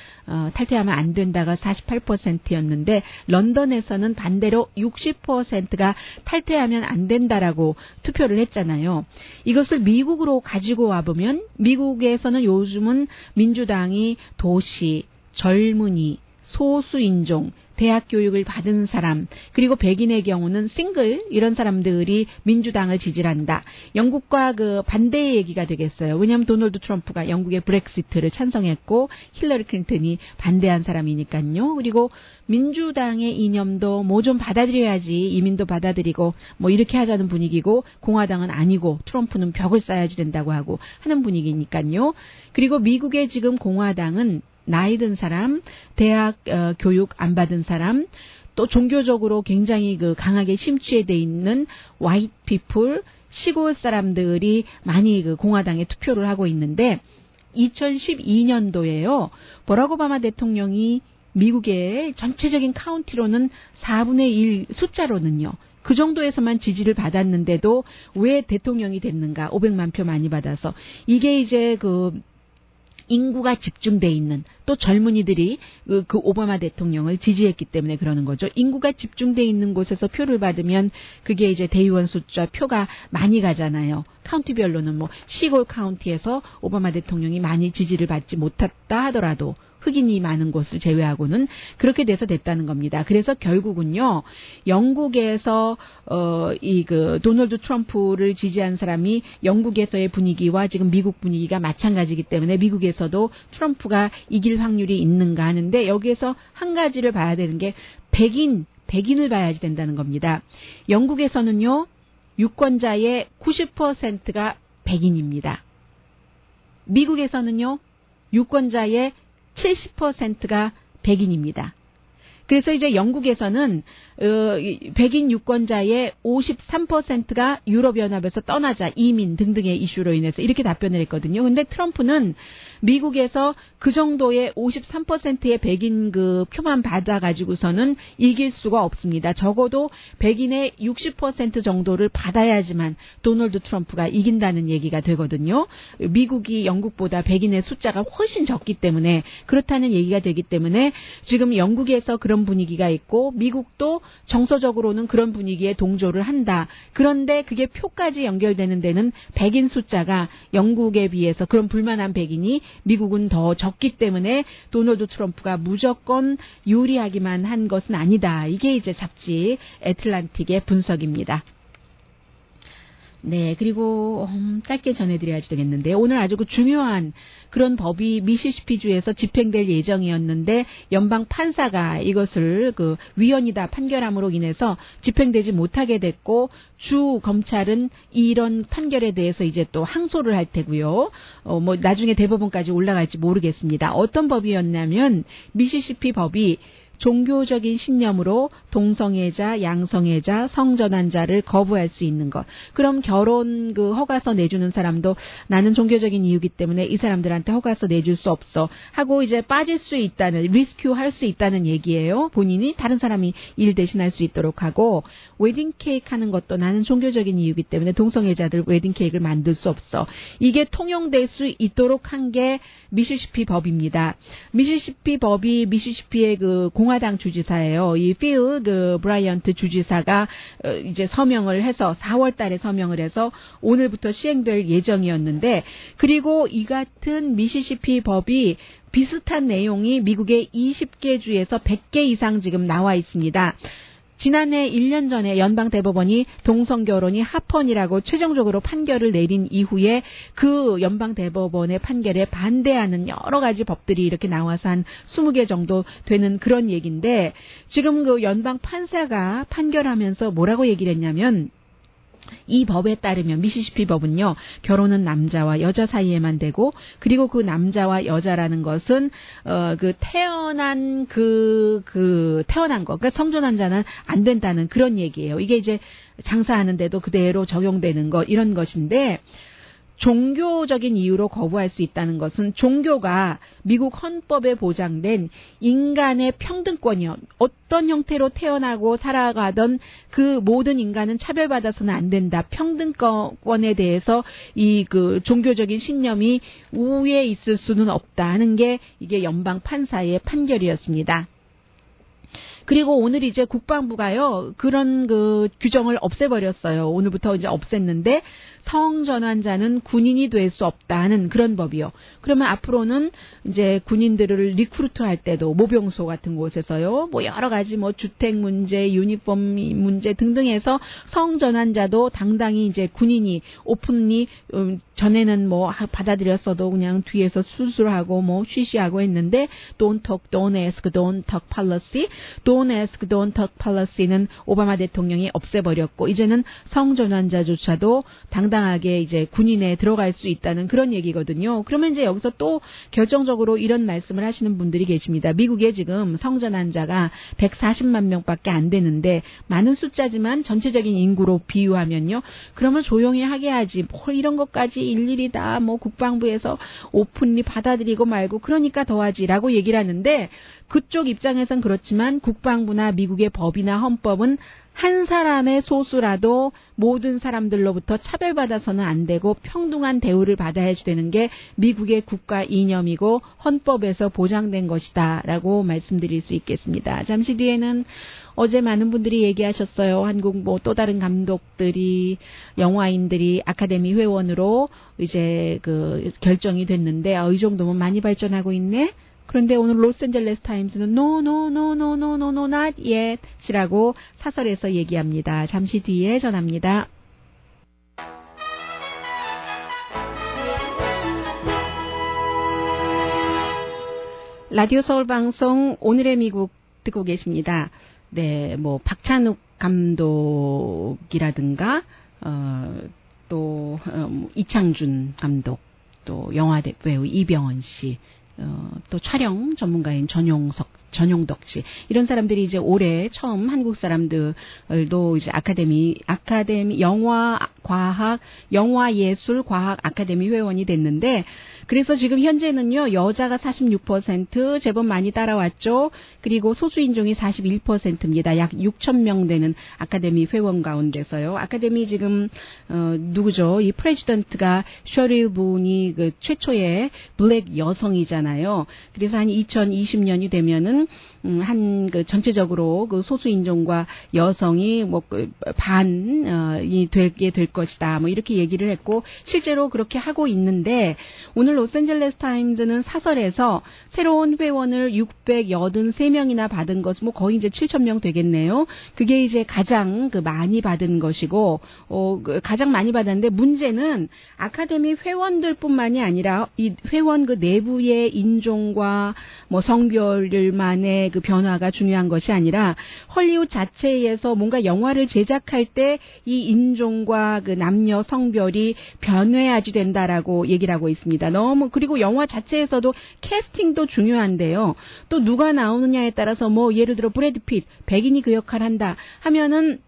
Speaker 2: 탈퇴하면 안 된다가 48%였는데 런던에서는 반대로 60%가 탈퇴하면 안 된다라고 투표를 했잖아요. 이것을 미국으로 가지고 와보면 미국에서는 요즘은 민주당이 도시, 젊은이, 소수인종, 대학 교육을 받은 사람, 그리고 백인의 경우는 싱글, 이런 사람들이 민주당을 지지한다. 영국과 그 반대의 얘기가 되겠어요. 왜냐하면 도널드 트럼프가 영국의 브렉시트를 찬성했고 힐러리 클린턴이 반대한 사람이니까요. 그리고 민주당의 이념도 뭐 좀 받아들여야지, 이민도 받아들이고 뭐 이렇게 하자는 분위기고, 공화당은 아니고 트럼프는 벽을 쌓아야지 된다고 하고 하는 분위기니까요. 그리고 미국의 지금 공화당은 나이 든 사람, 대학 교육 안 받은 사람, 또 종교적으로 굉장히 그 강하게 심취돼 있는 white people, 시골 사람들이 많이 그 공화당에 투표를 하고 있는데 2012년도에요. 버락 오바마 대통령이 미국의 전체적인 카운티로는 4분의 1 숫자로는요. 그 정도에서만 지지를 받았는데도 왜 대통령이 됐는가? 500만 표 많이 받아서. 이게 이제 그 인구가 집중돼 있는, 또 젊은이들이 그 오바마 대통령을 지지했기 때문에 그러는 거죠. 인구가 집중돼 있는 곳에서 표를 받으면 그게 이제 대의원 숫자 표가 많이 가잖아요. 카운티별로는 뭐 시골 카운티에서 오바마 대통령이 많이 지지를 받지 못했다 하더라도 흑인이 많은 곳을 제외하고는 그렇게 돼서 됐다는 겁니다. 그래서 결국은요, 영국에서 이 그 도널드 트럼프를 지지한 사람이 영국에서의 분위기와 지금 미국 분위기가 마찬가지이기 때문에 미국에서도 트럼프가 이길 확률이 있는가 하는데, 여기에서 한 가지를 봐야 되는 게 백인을 봐야지 된다는 겁니다. 영국에서는요, 유권자의 90%가 백인입니다. 미국에서는요, 유권자의 70%가 백인입니다. 그래서 이제 영국에서는 백인 유권자의 53%가 유럽연합에서 떠나자, 이민 등등의 이슈로 인해서 이렇게 답변을 했거든요. 근데 트럼프는 미국에서 그 정도의 53%의 백인 그 표만 받아가지고서는 이길 수가 없습니다. 적어도 백인의 60% 정도를 받아야지만 도널드 트럼프가 이긴다는 얘기가 되거든요. 미국이 영국보다 백인의 숫자가 훨씬 적기 때문에, 그렇다는 얘기가 되기 때문에 지금 영국에서 그런 분위기가 있고 미국도 정서적으로는 그런 분위기에 동조를 한다. 그런데 그게 표까지 연결되는 데는 백인 숫자가 영국에 비해서, 그런 불만한 백인이 미국은 더 적기 때문에 도널드 트럼프가 무조건 유리하기만 한 것은 아니다. 이게 이제 잡지 애틀란틱의 분석입니다. 네, 그리고 짧게 전해드려야지 되겠는데, 오늘 아주 그 중요한 그런 법이 미시시피주에서 집행될 예정이었는데 연방 판사가 이것을 그 위헌이다 판결함으로 인해서 집행되지 못하게 됐고, 주 검찰은 이런 판결에 대해서 이제 또 항소를 할 테고요. 뭐 나중에 대법원까지 올라갈지 모르겠습니다. 어떤 법이었냐면 미시시피 법이 종교적인 신념으로 동성애자, 양성애자, 성전환자를 거부할 수 있는 것. 그럼 결혼 허가서 내주는 사람도 나는 종교적인 이유기 때문에 이 사람들한테 허가서 내줄 수 없어 하고 이제 빠질 수 있다는, 리스큐 할 수 있다는 얘기예요. 본인이 다른 사람이 일 대신할 수 있도록 하고, 웨딩 케이크 하는 것도 나는 종교적인 이유기 때문에 동성애자들 웨딩 케이크를 만들 수 없어. 이게 통용될 수 있도록 한 게 미시시피 법입니다. 미시시피 법이 미시시피의 공화당 주지사예요. 이 필 브라이언트 주지사가 이제 서명을 해서 4월 달에 서명을 해서 오늘부터 시행될 예정이었는데, 그리고 이 같은 미시시피 법이 비슷한 내용이 미국의 20개 주에서 100개 이상 지금 나와 있습니다. 지난해 1년 전에 연방대법원이 동성결혼이 합헌이라고 최종적으로 판결을 내린 이후에 그 연방대법원의 판결에 반대하는 여러 가지 법들이 이렇게 나와서 한 20개 정도 되는 그런 얘기인데, 지금 그 연방 판사가 판결하면서 뭐라고 얘기를 했냐면, 이 법에 따르면 미시시피 법은요, 결혼은 남자와 여자 사이에만 되고, 그리고 그 남자와 여자라는 것은 태어난 태어난 거, 그러니까 성전환자는 안 된다는 그런 얘기예요. 이게 이제 장사하는데도 그대로 적용되는 것, 이런 것인데, 종교적인 이유로 거부할 수 있다는 것은 종교가 미국 헌법에 보장된 인간의 평등권이요. 어떤 형태로 태어나고 살아가던 그 모든 인간은 차별받아서는 안 된다. 평등권에 대해서 종교적인 신념이 우위에 있을 수는 없다 하는 게 이게 연방 판사의 판결이었습니다. 그리고 오늘 이제 국방부가요, 그런 규정을 없애버렸어요. 오늘부터 이제 없앴는데, 성전환자는 군인이 될 수 없다는 그런 법이요. 그러면 앞으로는 이제 군인들을 리크루트 할 때도 모병소 같은 곳에서요, 여러 가지 주택 문제, 유니폼 문제 등등해서 성전환자도 당당히 이제 군인이 오픈리, 전에는 받아들였어도 그냥 뒤에서 수술하고 쉬쉬하고 했는데, don't talk, don't ask, don't talk policy, don't ask, don't talk policy는 오바마 대통령이 없애버렸고, 이제는 성전환자조차도 당당하게 이제 군인에 들어갈 수 있다는 그런 얘기거든요. 그러면 이제 여기서 또 결정적으로 이런 말씀을 하시는 분들이 계십니다. 미국에 지금 성전환자가 140만 명밖에 안 되는데, 많은 숫자지만 전체적인 인구로 비유하면요, 그러면 조용히 하게 하지 이런 것까지 일일이 다 국방부에서 오픈리 받아들이고 말고 그러니까 더하지라고 얘기를 하는데, 그쪽 입장에선 그렇지만 국방부나 미국의 법이나 헌법은 한 사람의 소수라도 모든 사람들로부터 차별받아서는 안 되고 평등한 대우를 받아야 되는 게 미국의 국가 이념이고 헌법에서 보장된 것이다 라고 말씀드릴 수 있겠습니다. 잠시 뒤에는 어제 많은 분들이 얘기하셨어요. 한국 또 다른 감독들이, 영화인들이 아카데미 회원으로 이제 결정이 됐는데, 이 정도면 많이 발전하고 있네? 그런데 오늘 로스앤젤레스 타임스는 no, not yet 이라고 사설에서 얘기합니다. 잠시 뒤에 전합니다. 라디오 서울 방송 오늘의 미국 듣고 계십니다. 네, 박찬욱 감독이라든가, 또, 이창준 감독, 또 영화 배우 이병헌 씨, 또 촬영 전문가인 전용덕 씨, 이런 사람들이 이제 올해 처음 한국 사람들도 이제 아카데미 영화예술 과학 아카데미 회원이 됐는데, 그래서 지금 현재는요, 여자가 46% 제법 많이 따라왔죠. 그리고 소수인종이 41%입니다. 약 6,000명 되는 아카데미 회원 가운데서요. 아카데미 지금 누구죠? 이 프레지던트가 셔릴 분이 최초의 블랙 여성이잖아요. 그래서 한 2020년이 되면은 전체적으로 소수인종과 여성이 반이 되게 될 것이다. 이렇게 얘기를 했고, 실제로 그렇게 하고 있는데, 오늘 로스앤젤레스 타임즈는 사설에서 새로운 회원을 683명이나 받은 것은 거의 이제 7,000명 되겠네요. 그게 이제 가장 많이 받은 것이고, 가장 많이 받았는데, 문제는 아카데미 회원들뿐만이 아니라 이 회원 내부의 인종과 성별만 간의 그 변화가 중요한 것이 아니라 헐리우드 자체에서 뭔가 영화를 제작할 때 이 인종과 그 남녀 성별이 변해야지 된다라고 얘기를 하고 있습니다. 그리고 영화 자체에서도 캐스팅도 중요한데요. 또 누가 나오느냐에 따라서 뭐 예를 들어 브래드 핏, 백인이 그 역할을 한다 하면은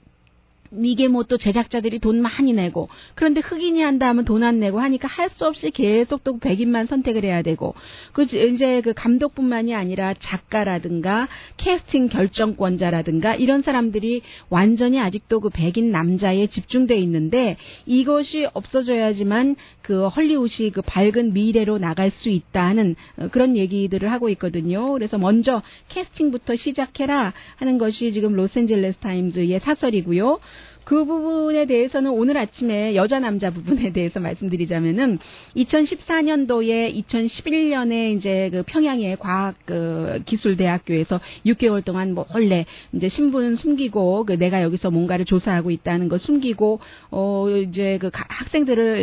Speaker 2: 이게 뭐 또 제작자들이 돈 많이 내고 그런데 흑인이 한다 하면 돈 안 내고 하니까 할 수 없이 계속 또 백인만 선택을 해야 되고 이제 그 감독뿐만이 아니라 작가라든가 캐스팅 결정권자라든가 이런 사람들이 완전히 아직도 그 백인 남자에 집중돼 있는데 이것이 없어져야지만 그 헐리우드이 그 밝은 미래로 나갈 수 있다는 그런 얘기들을 하고 있거든요. 그래서 먼저 캐스팅부터 시작해라 하는 것이 지금 로스앤젤레스 타임즈의 사설이고요. 그 부분에 대해서는 오늘 아침에 여자 남자 부분에 대해서 말씀드리자면은 2014년도에 2011년에 이제 그 평양의 과학 그 기술대학교에서 6개월 동안 몰래 이제 신분 숨기고 그 내가 여기서 뭔가를 조사하고 있다는 거 숨기고 이제 그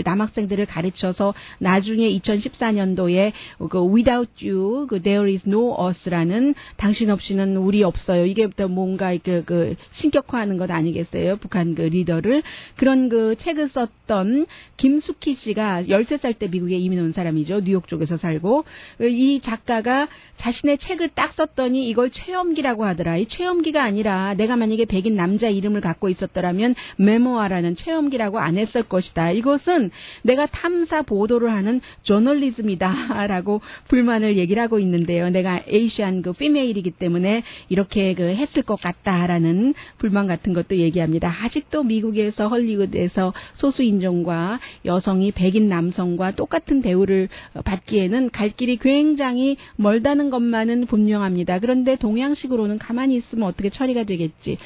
Speaker 2: 남학생들을 가르쳐서 나중에 2014년도에 그 Without You, 그 There is no us라는 당신 없이는 우리 없어요. 이게 뭔가 그 신격화하는 것 아니겠어요? 북한 그 리더를 그런 그 책을 썼던 김숙희 씨가 13살 때 미국에 이민 온 사람이죠. 뉴욕 쪽에서 살고 이 작가가 자신의 책을 딱 썼더니 이걸 체험기라고 하더라. 이 체험기가 아니라 내가 만약에 백인 남자 이름을 갖고 있었더라면 메모아라는 체험기라고 안 했을 것이다. 이것은 내가 탐사 보도를 하는 저널리즘이다라고 불만을 얘기를 하고 있는데요. 내가 에이시안 그 피메일이기 때문에 이렇게 그 했을 것 같다라는 불만 같은 것도 얘기합니다. 아직도 미국에서 헐리우드에서 소수 인종과 여성이 백인 남성과 똑같은 대우를 받기에는 갈 길이 굉장히 멀다는 것만은 분명합니다. 그런데 동양식으로는 가만히 있으면 어떻게 처리가 되겠지.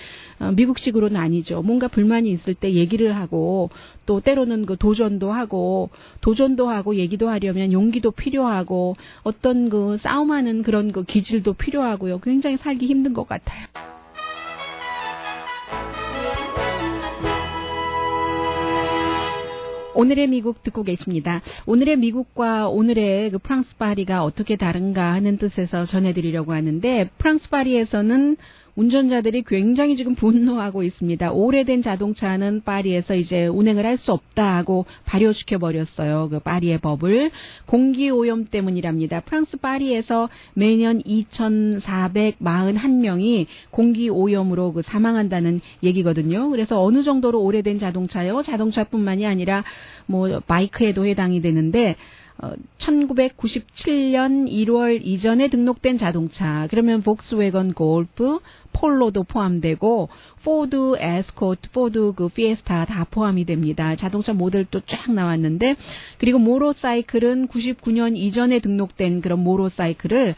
Speaker 2: 미국식으로는 아니죠. 뭔가 불만이 있을 때 얘기를 하고 또 때로는 그 도전도 하고 얘기도 하려면 용기도 필요하고 어떤 그 싸움하는 그런 그 기질도 필요하고요. 굉장히 살기 힘든 것 같아요. 오늘의 미국 듣고 계십니다. 오늘의 미국과 오늘의 그 프랑스 파리가 어떻게 다른가 하는 뜻에서 전해드리려고 하는데 프랑스 파리에서는 운전자들이 굉장히 지금 분노하고 있습니다. 오래된 자동차는 파리에서 이제 운행을 할 수 없다 하고 발효시켜 버렸어요. 그 파리의 법을. 공기 오염 때문이랍니다. 프랑스 파리에서 매년 2,441명이 공기 오염으로 그 사망한다는 얘기거든요. 그래서 어느 정도로 오래된 자동차요? 자동차뿐만이 아니라 뭐 바이크에도 해당이 되는데 1997년 1월 이전에 등록된 자동차, 그러면 복스웨건 골프, 폴로도 포함되고 포드 에스코트, 포드 그 피에스타 다 포함이 됩니다. 자동차 모델도 쫙 나왔는데 그리고 모로사이클은 99년 이전에 등록된 그런 모로사이클을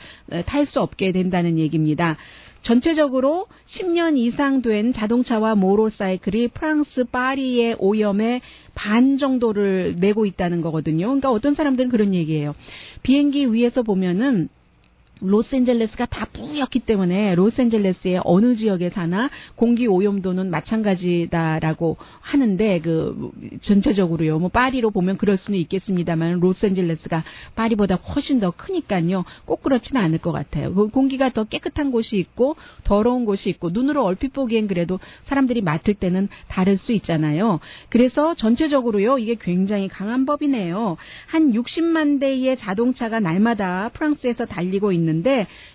Speaker 2: 탈 수 없게 된다는 얘기입니다. 전체적으로 10년 이상 된 자동차와 모로사이클이 프랑스 파리의 오염의 반 정도를 내고 있다는 거거든요. 그러니까 어떤 사람들은 그런 얘기예요. 비행기 위에서 보면은 로스앤젤레스가 다 뿌옇기 때문에 로스앤젤레스의 어느 지역에 사나 공기 오염도는 마찬가지다라고 하는데 그 전체적으로요. 뭐 파리로 보면 그럴 수는 있겠습니다만 로스앤젤레스가 파리보다 훨씬 더 크니까요. 꼭 그렇지는 않을 것 같아요. 그 공기가 더 깨끗한 곳이 있고 더러운 곳이 있고 눈으로 얼핏 보기엔 그래도 사람들이 맡을 때는 다를 수 있잖아요. 그래서 전체적으로요. 이게 굉장히 강한 법이네요. 한 60만 대의 자동차가 날마다 프랑스에서 달리고 있는데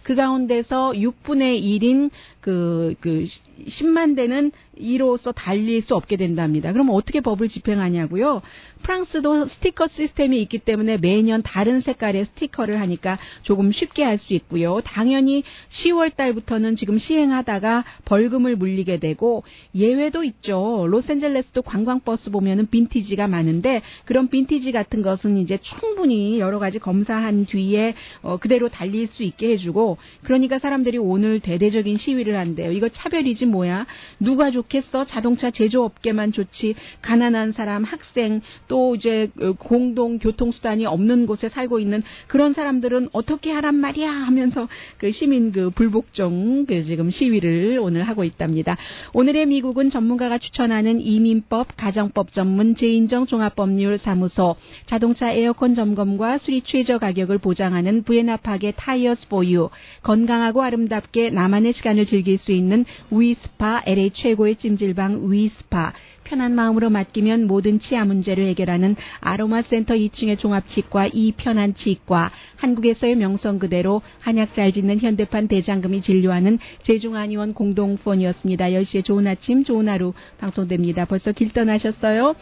Speaker 2: 그 가운데서 6분의 1인 그 10만 대는 이로써 달릴 수 없게 된답니다. 그럼 어떻게 법을 집행하냐고요? 프랑스도 스티커 시스템이 있기 때문에 매년 다른 색깔의 스티커를 하니까 조금 쉽게 할 수 있고요. 당연히 10월 달부터는 지금 시행하다가 벌금을 물리게 되고 예외도 있죠. 로스앤젤레스도 관광버스 보면은 빈티지가 많은데 그런 빈티지 같은 것은 이제 충분히 여러 가지 검사한 뒤에 그대로 달릴 수 있게 해주고 그러니까 사람들이 오늘 대대적인 시위를 한대요. 이거 차별이지 뭐야. 누가 좋겠어? 자동차 제조업계만 좋지. 가난한 사람, 학생 또 이제 공동 교통수단이 없는 곳에 살고 있는 그런 사람들은 어떻게 하란 말이야 하면서 그 시민 그 불복종 그 지금 시위를 오늘 하고 있답니다. 오늘의 미국은 전문가가 추천하는 이민법, 가정법 전문 제인정 종합법률 사무소, 자동차 에어컨 점검과 수리 최저 가격을 보장하는 부에나파게 타이어 Cheers for you. 건강하고 아름답게 나만의 시간을 즐길 수 있는 위스파, LA 최고의 찜질방 위스파. 편한 마음으로 맡기면 모든 치아 문제를 해결하는 아로마 센터 2층의 종합치과 이편한 치과. 한국에서의 명성 그대로 한약 잘 짓는 현대판 대장금이 진료하는 제중한의원 공동폰이었습니다. 10시에 좋은 아침 좋은 하루 방송됩니다. 벌써 길 떠나셨어요?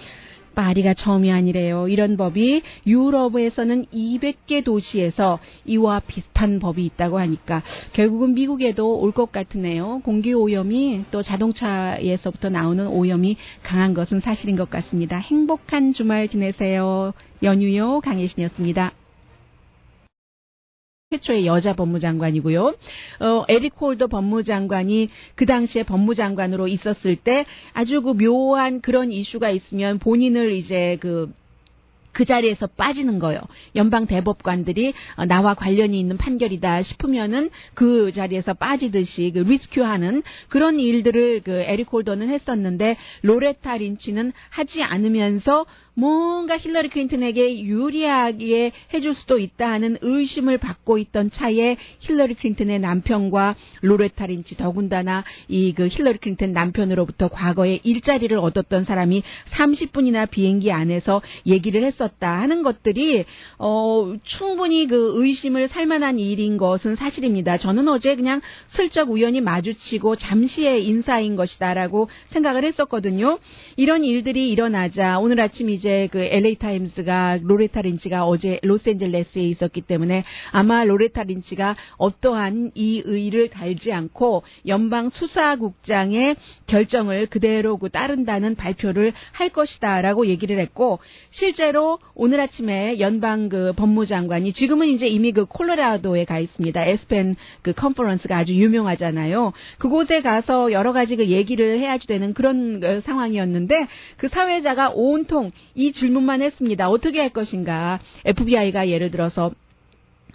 Speaker 2: 파리가 처음이 아니래요. 이런 법이 유럽에서는 200개 도시에서 이와 비슷한 법이 있다고 하니까 결국은 미국에도 올 것 같으네요. 공기 오염이 또 자동차에서부터 나오는 오염이 강한 것은 사실인 것 같습니다. 행복한 주말 지내세요. 연휴요. 강혜신이었습니다. 최초의 여자 법무장관이고요. 에릭 홀더 법무장관이 그 당시에 법무장관으로 있었을 때 아주 그 묘한 그런 이슈가 있으면 본인을 이제 그 자리에서 빠지는 거예요. 연방 대법관들이 나와 관련이 있는 판결이다 싶으면은 그 자리에서 빠지듯이 그 리스큐하는 그런 일들을 그 에릭 홀더는 했었는데 로레타 린치는 하지 않으면서 뭔가 힐러리 클린턴에게 유리하게 해줄 수도 있다 하는 의심을 받고 있던 차에 힐러리 클린턴의 남편과 로레타 린치 더군다나 이 그 힐러리 클린턴 남편으로부터 과거에 일자리를 얻었던 사람이 30분이나 비행기 안에서 얘기를 했었다 하는 것들이 충분히 그 의심을 살만한 일인 것은 사실입니다. 저는 어제 그냥 슬쩍 우연히 마주치고 잠시의 인사인 것이다라고 생각을 했었거든요. 이런 일들이 일어나자 오늘 아침 이제 그 LA 타임스가 로레타 린치가 어제 로스앤젤레스에 있었기 때문에 아마 로레타 린치가 어떠한 이 의의를 달지 않고 연방 수사국장의 결정을 그대로 따른다는 발표를 할 것이다라고 얘기를 했고 실제로 오늘 아침에 연방 그 법무장관이 지금은 이제 이미 그 콜로라도에 가 있습니다. 에스펜 그 컨퍼런스가 아주 유명하잖아요. 그곳에 가서 여러 가지 그 얘기를 해야지 되는 그런 상황이었는데 그 사회자가 온통 이 질문만 했습니다. 어떻게 할 것인가? FBI가 예를 들어서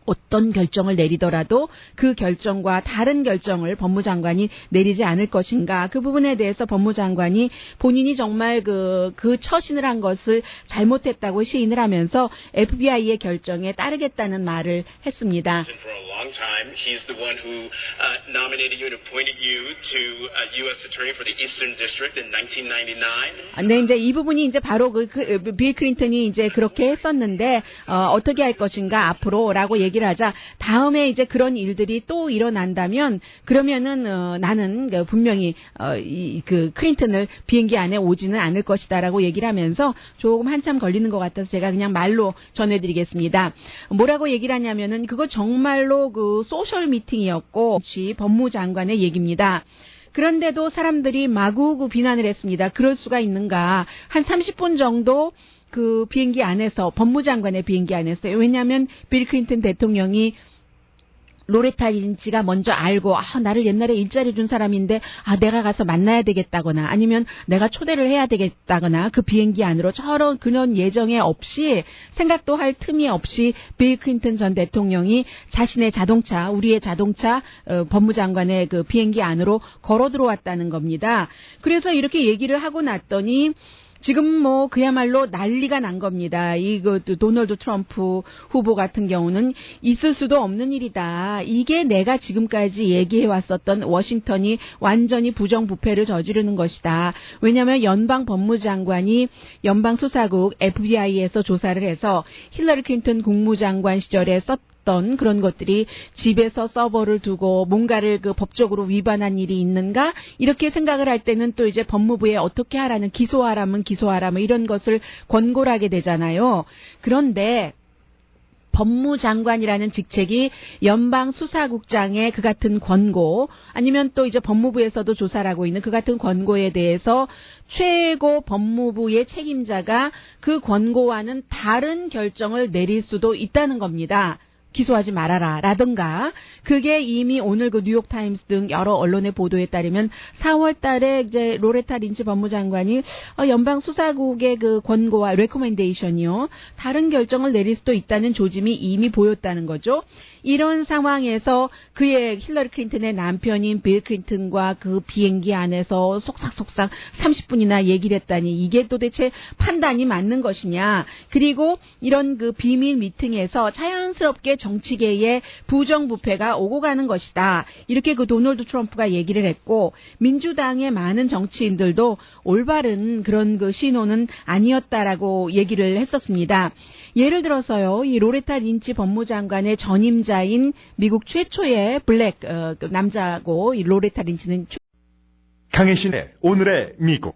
Speaker 2: 어떤 결정을 내리더라도 그 결정과 다른 결정을 법무장관이 내리지 않을 것인가. 그 부분에 대해서 법무장관이 본인이 정말 그 처신을 한 것을 잘못했다고 시인을 하면서 FBI의 결정에 따르겠다는 말을 했습니다.
Speaker 3: For a long time, he's the one who nominated you and appointed you to U.S. Attorney for the Eastern District in 1999.
Speaker 2: 네, 이제 이 부분이 이제 바로 빌 클린턴이 이제 그렇게 했었는데 어떻게 할 것인가 앞으로라고 얘기를 하자 다음에 이제 그런 일들이 또 일어난다면 그러면은 나는 분명히 그 클린턴을 비행기 안에 오지는 않을 것이다라고 얘기를 하면서 조금 한참 걸리는 것 같아서 제가 그냥 말로 전해드리겠습니다. 뭐라고 얘기를 하냐면은 그거 정말로 그 소셜 미팅이었고 법무장관의 얘기입니다. 그런데도 사람들이 마구마구 비난을 했습니다. 그럴 수가 있는가? 한 30분 정도 그 비행기 안에서 법무장관의 비행기 안에서요. 왜냐하면 빌 클린턴 대통령이 로레타 린치가 먼저 알고 나를 옛날에 일자리 준 사람인데 내가 가서 만나야 되겠다거나 아니면 내가 초대를 해야 되겠다거나 그 비행기 안으로 저런 그런 예정에 없이 생각도 할 틈이 없이 빌 클린턴 전 대통령이 자신의 자동차 우리의 자동차 법무장관의 그 비행기 안으로 걸어 들어왔다는 겁니다. 그래서 이렇게 얘기를 하고 났더니 지금 뭐 그야말로 난리가 난 겁니다. 도널드 트럼프 후보 같은 경우는 있을 수도 없는 일이다. 이게 내가 지금까지 얘기해 왔었던 워싱턴이 완전히 부정부패를 저지르는 것이다. 왜냐하면 연방 법무장관이 연방 수사국 FBI에서 조사를 해서 힐러리 클린턴 국무장관 시절에 썼던 그런 것들이 집에서 서버를 두고 뭔가를 그 법적으로 위반한 일이 있는가 이렇게 생각을 할 때는 또 이제 법무부에 어떻게 하라는 기소하라면 기소하라 뭐 이런 것을 권고를 하게 되잖아요. 그런데 법무장관이라는 직책이 연방수사국장의 그 같은 권고 아니면 또 이제 법무부에서도 조사를 하고 있는 그 같은 권고에 대해서 최고 법무부의 책임자가 그 권고와는 다른 결정을 내릴 수도 있다는 겁니다. 기소하지 말아라 라든가 그게 이미 오늘 그 뉴욕타임스 등 여러 언론의 보도에 따르면 4월 달에 이제 로레타 린치 법무장관이 연방 수사국의 그 권고와 레코멘데이션이요 다른 결정을 내릴 수도 있다는 조짐이 이미 보였다는 거죠. 이런 상황에서 그의 힐러리 클린턴의 남편인 빌 클린턴과 그 비행기 안에서 속삭속삭 30분이나 얘기를 했다니 이게 도대체 판단이 맞는 것이냐. 그리고 이런 그 비밀 미팅에서 자연스럽게 정치계에 부정부패가 오고 가는 것이다. 이렇게 그 도널드 트럼프가 얘기를 했고 민주당의 많은 정치인들도 올바른 그런 그 신호는 아니었다라고 얘기를 했었습니다. 예를 들어서요, 이 로레타 린치 법무장관의 전임자인 미국 최초의 블랙 남자고 이 로레타 린치는
Speaker 1: 강혜신의 오늘의 미국.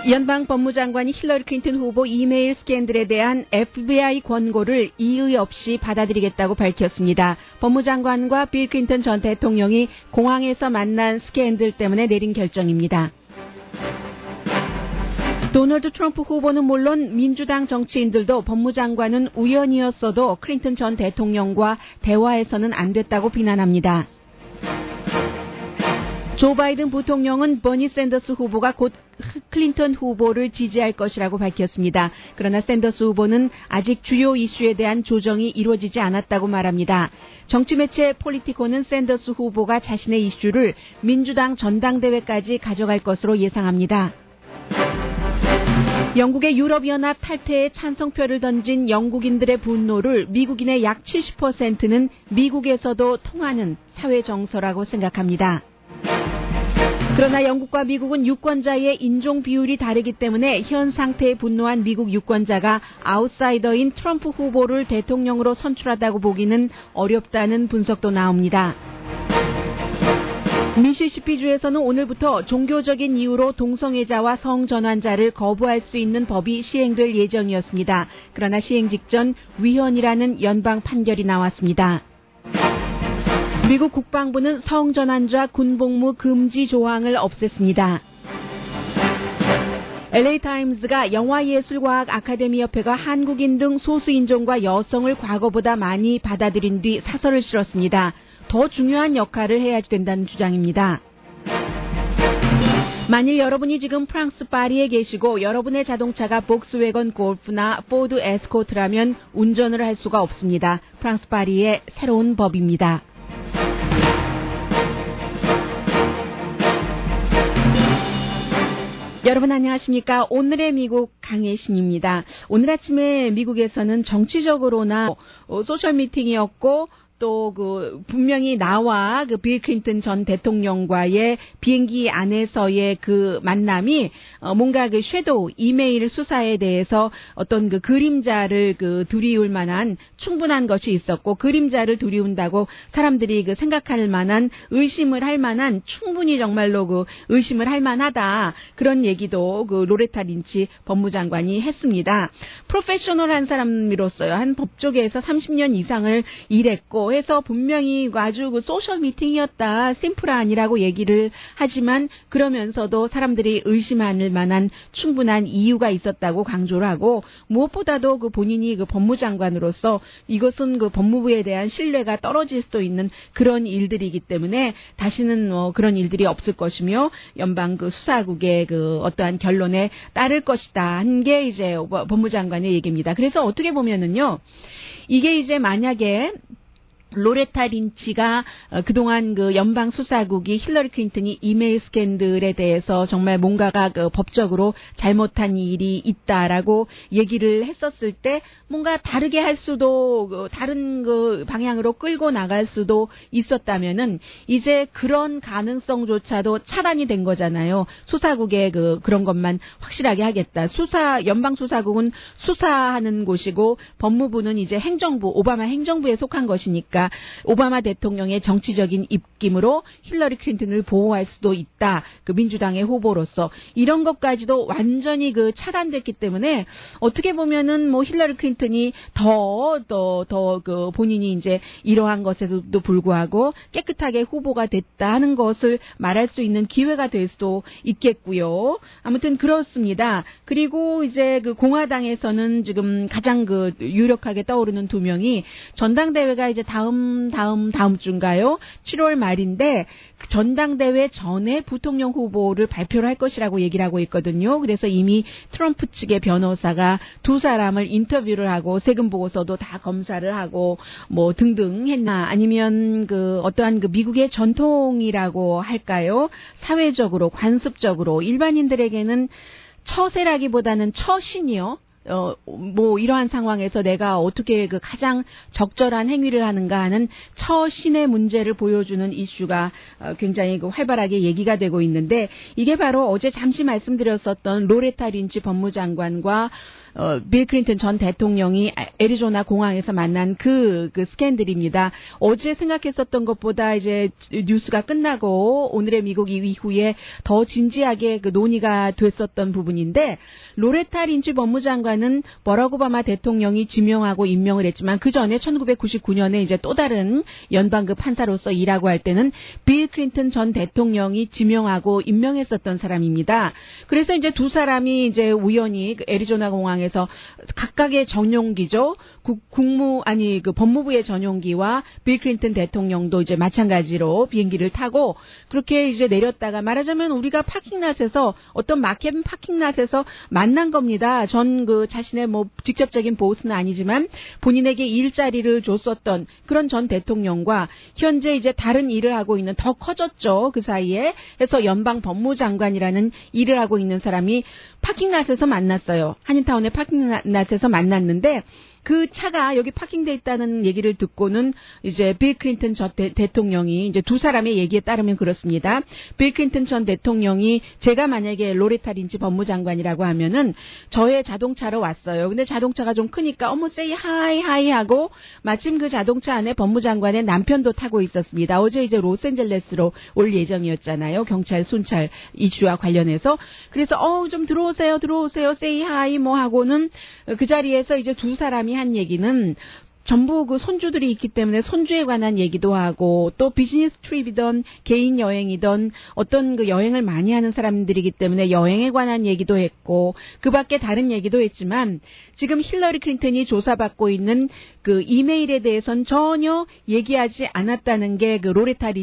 Speaker 2: 연방 법무장관이 힐러리 클린턴 후보 이메일 스캔들에 대한 FBI 권고를 이의 없이 받아들이겠다고 밝혔습니다. 법무장관과 빌 클린턴 전 대통령이 공항에서 만난 스캔들 때문에 내린 결정입니다. 도널드 트럼프 후보는 물론 민주당 정치인들도 법무장관은 우연이었어도 클린턴 전 대통령과 대화해서는 안 됐다고 비난합니다. 조 바이든 부통령은 버니 샌더스 후보가 곧 클린턴 후보를 지지할 것이라고 밝혔습니다. 그러나 샌더스 후보는 아직 주요 이슈에 대한 조정이 이루어지지 않았다고 말합니다. 정치 매체 폴리티코는 샌더스 후보가 자신의 이슈를 민주당 전당대회까지 가져갈 것으로 예상합니다. 영국의 유럽연합 탈퇴에 찬성표를 던진 영국인들의 분노를 미국인의 약 70%는 미국에서도 통하는 사회 정서라고 생각합니다. 그러나 영국과 미국은 유권자의 인종 비율이 다르기 때문에 현 상태에 분노한 미국 유권자가 아웃사이더인 트럼프 후보를 대통령으로 선출하다고 보기는 어렵다는 분석도 나옵니다. 미시시피주에서는 오늘부터 종교적인 이유로 동성애자와 성전환자를 거부할 수 있는 법이 시행될 예정이었습니다. 그러나 시행 직전 위헌이라는 연방 판결이 나왔습니다. 미국 국방부는 성전환자 군복무 금지 조항을 없앴습니다. LA타임스가 영화예술과학 아카데미협회가 한국인 등 소수인종과 여성을 과거보다 많이 받아들인 뒤 사설을 실었습니다. 더 중요한 역할을 해야 된다는 주장입니다. 만일 여러분이 지금 프랑스 파리에 계시고 여러분의 자동차가 복스웨건 골프나 포드 에스코트라면 운전을 할 수가 없습니다. 프랑스 파리의 새로운 법입니다. 여러분 안녕하십니까? 오늘의 미국 강혜신입니다. 오늘 아침에 미국에서는 정치적으로나 소셜 미팅이었고 또 분명히 나와 빌 클린턴 전 대통령과의 비행기 안에서의 만남이 뭔가 섀도우 이메일 수사에 대해서 어떤 그림자를 두리울 만한 충분한 것이 있었고, 그림자를 두리운다고 사람들이 생각할 만한, 의심을 할 만한, 충분히 정말로 의심을 할 만하다, 그런 얘기도 로레타 린치 법무장관이 했습니다. 프로페셔널한 사람으로서요, 한 법조계에서 30년 이상을 일했고 해서 분명히 아주 소셜 미팅이었다, 심플 아니라고 얘기를 하지만 그러면서도 사람들이 의심할 만한 충분한 이유가 있었다고 강조를 하고, 무엇보다도 본인이 법무장관으로서 이것은 법무부에 대한 신뢰가 떨어질 수도 있는 그런 일들이기 때문에 다시는 그런 일들이 없을 것이며 연방 수사국의 어떠한 결론에 따를 것이다 한 게 이제 법무장관의 얘기입니다. 그래서 어떻게 보면은요, 이게 이제 만약에 로레타 린치가 그동안 연방 수사국이 힐러리 클린턴이 이메일 스캔들에 대해서 정말 뭔가가 법적으로 잘못한 일이 있다라고 얘기를 했었을 때 뭔가 다르게 할 수도, 다른 방향으로 끌고 나갈 수도 있었다면은 이제 그런 가능성조차도 차단이 된 거잖아요. 수사국의 그런 것만 확실하게 하겠다. 연방 수사국은 수사하는 곳이고 법무부는 이제 행정부, 오바마 행정부에 속한 것이니까 오바마 대통령의 정치적인 입김으로 힐러리 클린턴을 보호할 수도 있다. 민주당의 후보로서 이런 것까지도 완전히 차단됐기 때문에 어떻게 보면은 힐러리 클린턴이 더 본인이 이제 이러한 것에도 불구하고 깨끗하게 후보가 됐다 하는 것을 말할 수 있는 기회가 될 수도 있겠고요. 아무튼 그렇습니다. 그리고 이제 공화당에서는 지금 가장 유력하게 떠오르는 두 명이 전당대회가 이제 다음 다음 주인가요? 7월 말인데 전당대회 전에 부통령 후보를 발표를 할 것이라고 얘기를 하고 있거든요. 그래서 이미 트럼프 측의 변호사가 두 사람을 인터뷰를 하고 세금 보고서도 다 검사를 하고 뭐 등등 했나, 아니면 그 어떠한 그 미국의 전통이라고 할까요? 사회적으로 관습적으로 일반인들에게는 처세라기보다는 처신이요. 뭐 이러한 상황에서 내가 어떻게 그 가장 적절한 행위를 하는가 하는 처신의 문제를 보여주는 이슈가 굉장히 그 활발하게 얘기가 되고 있는데, 이게 바로 어제 잠시 말씀드렸었던 로레타 린치 법무장관과 빌 클린턴 전 대통령이 애리조나 공항에서 만난 그 스캔들입니다. 어제 생각했었던 것보다 이제 뉴스가 끝나고 오늘의 미국 이후에 더 진지하게 그 논의가 됐었던 부분인데, 로레타 린치 법무장관은 버락 오바마 대통령이 지명하고 임명을 했지만 그 전에 1999년에 이제 또 다른 연방급 판사로서 일하고 할 때는 빌 클린턴 전 대통령이 지명하고 임명했었던 사람입니다. 그래서 이제 두 사람이 이제 우연히 그 애리조나 공항에서 각각의 전용기죠. 그 법무부의 전용기와 빌 클린턴 대통령도 이제 마찬가지로 비행기를 타고 그렇게 이제 내렸다가, 말하자면 우리가 파킹랏에서 어떤 마켓 파킹랏에서 만난 겁니다. 전 그 자신의 뭐 직접적인 보스는 아니지만 본인에게 일자리를 줬었던 그런 전 대통령과 현재 이제 다른 일을 하고 있는, 더 커졌죠. 그 사이에 해서 연방 법무장관이라는 일을 하고 있는 사람이 파킹랏에서 만났어요. 한인타운의 파킹랏에서 만났는데 그 차가 여기 파킹돼 있다는 얘기를 듣고는 이제 빌 클린턴 전 대통령이, 이제 두 사람의 얘기에 따르면 그렇습니다. 빌 클린턴 전 대통령이 제가 만약에 로레타 린치 법무장관이라고 하면은 저의 자동차로 왔어요. 근데 자동차가 좀 크니까 어머 세이 하이 하고, 마침 그 자동차 안에 법무장관의 남편도 타고 있었습니다. 어제 이제 로스앤젤레스로 올 예정이었잖아요. 경찰 순찰 이슈와 관련해서. 그래서 좀 들어오세요 세이 하이 뭐 하고는 그 자리에서 이제 두 사람이 한 얘기는 전부 그 손주들이 있기 때문에 손주에 관한 얘기도 하고, 또 비즈니스 트립이던 개인 여행이던 어떤 그 여행을 많이 하는 사람들이기 때문에 여행에 관한 얘기도 했고, 그 밖에 다른 얘기도 했지만 지금 힐러리 클린턴이 조사받고 있는 그 이메일에 대해서는 전혀 얘기하지 않았다는 게 그 로레타 린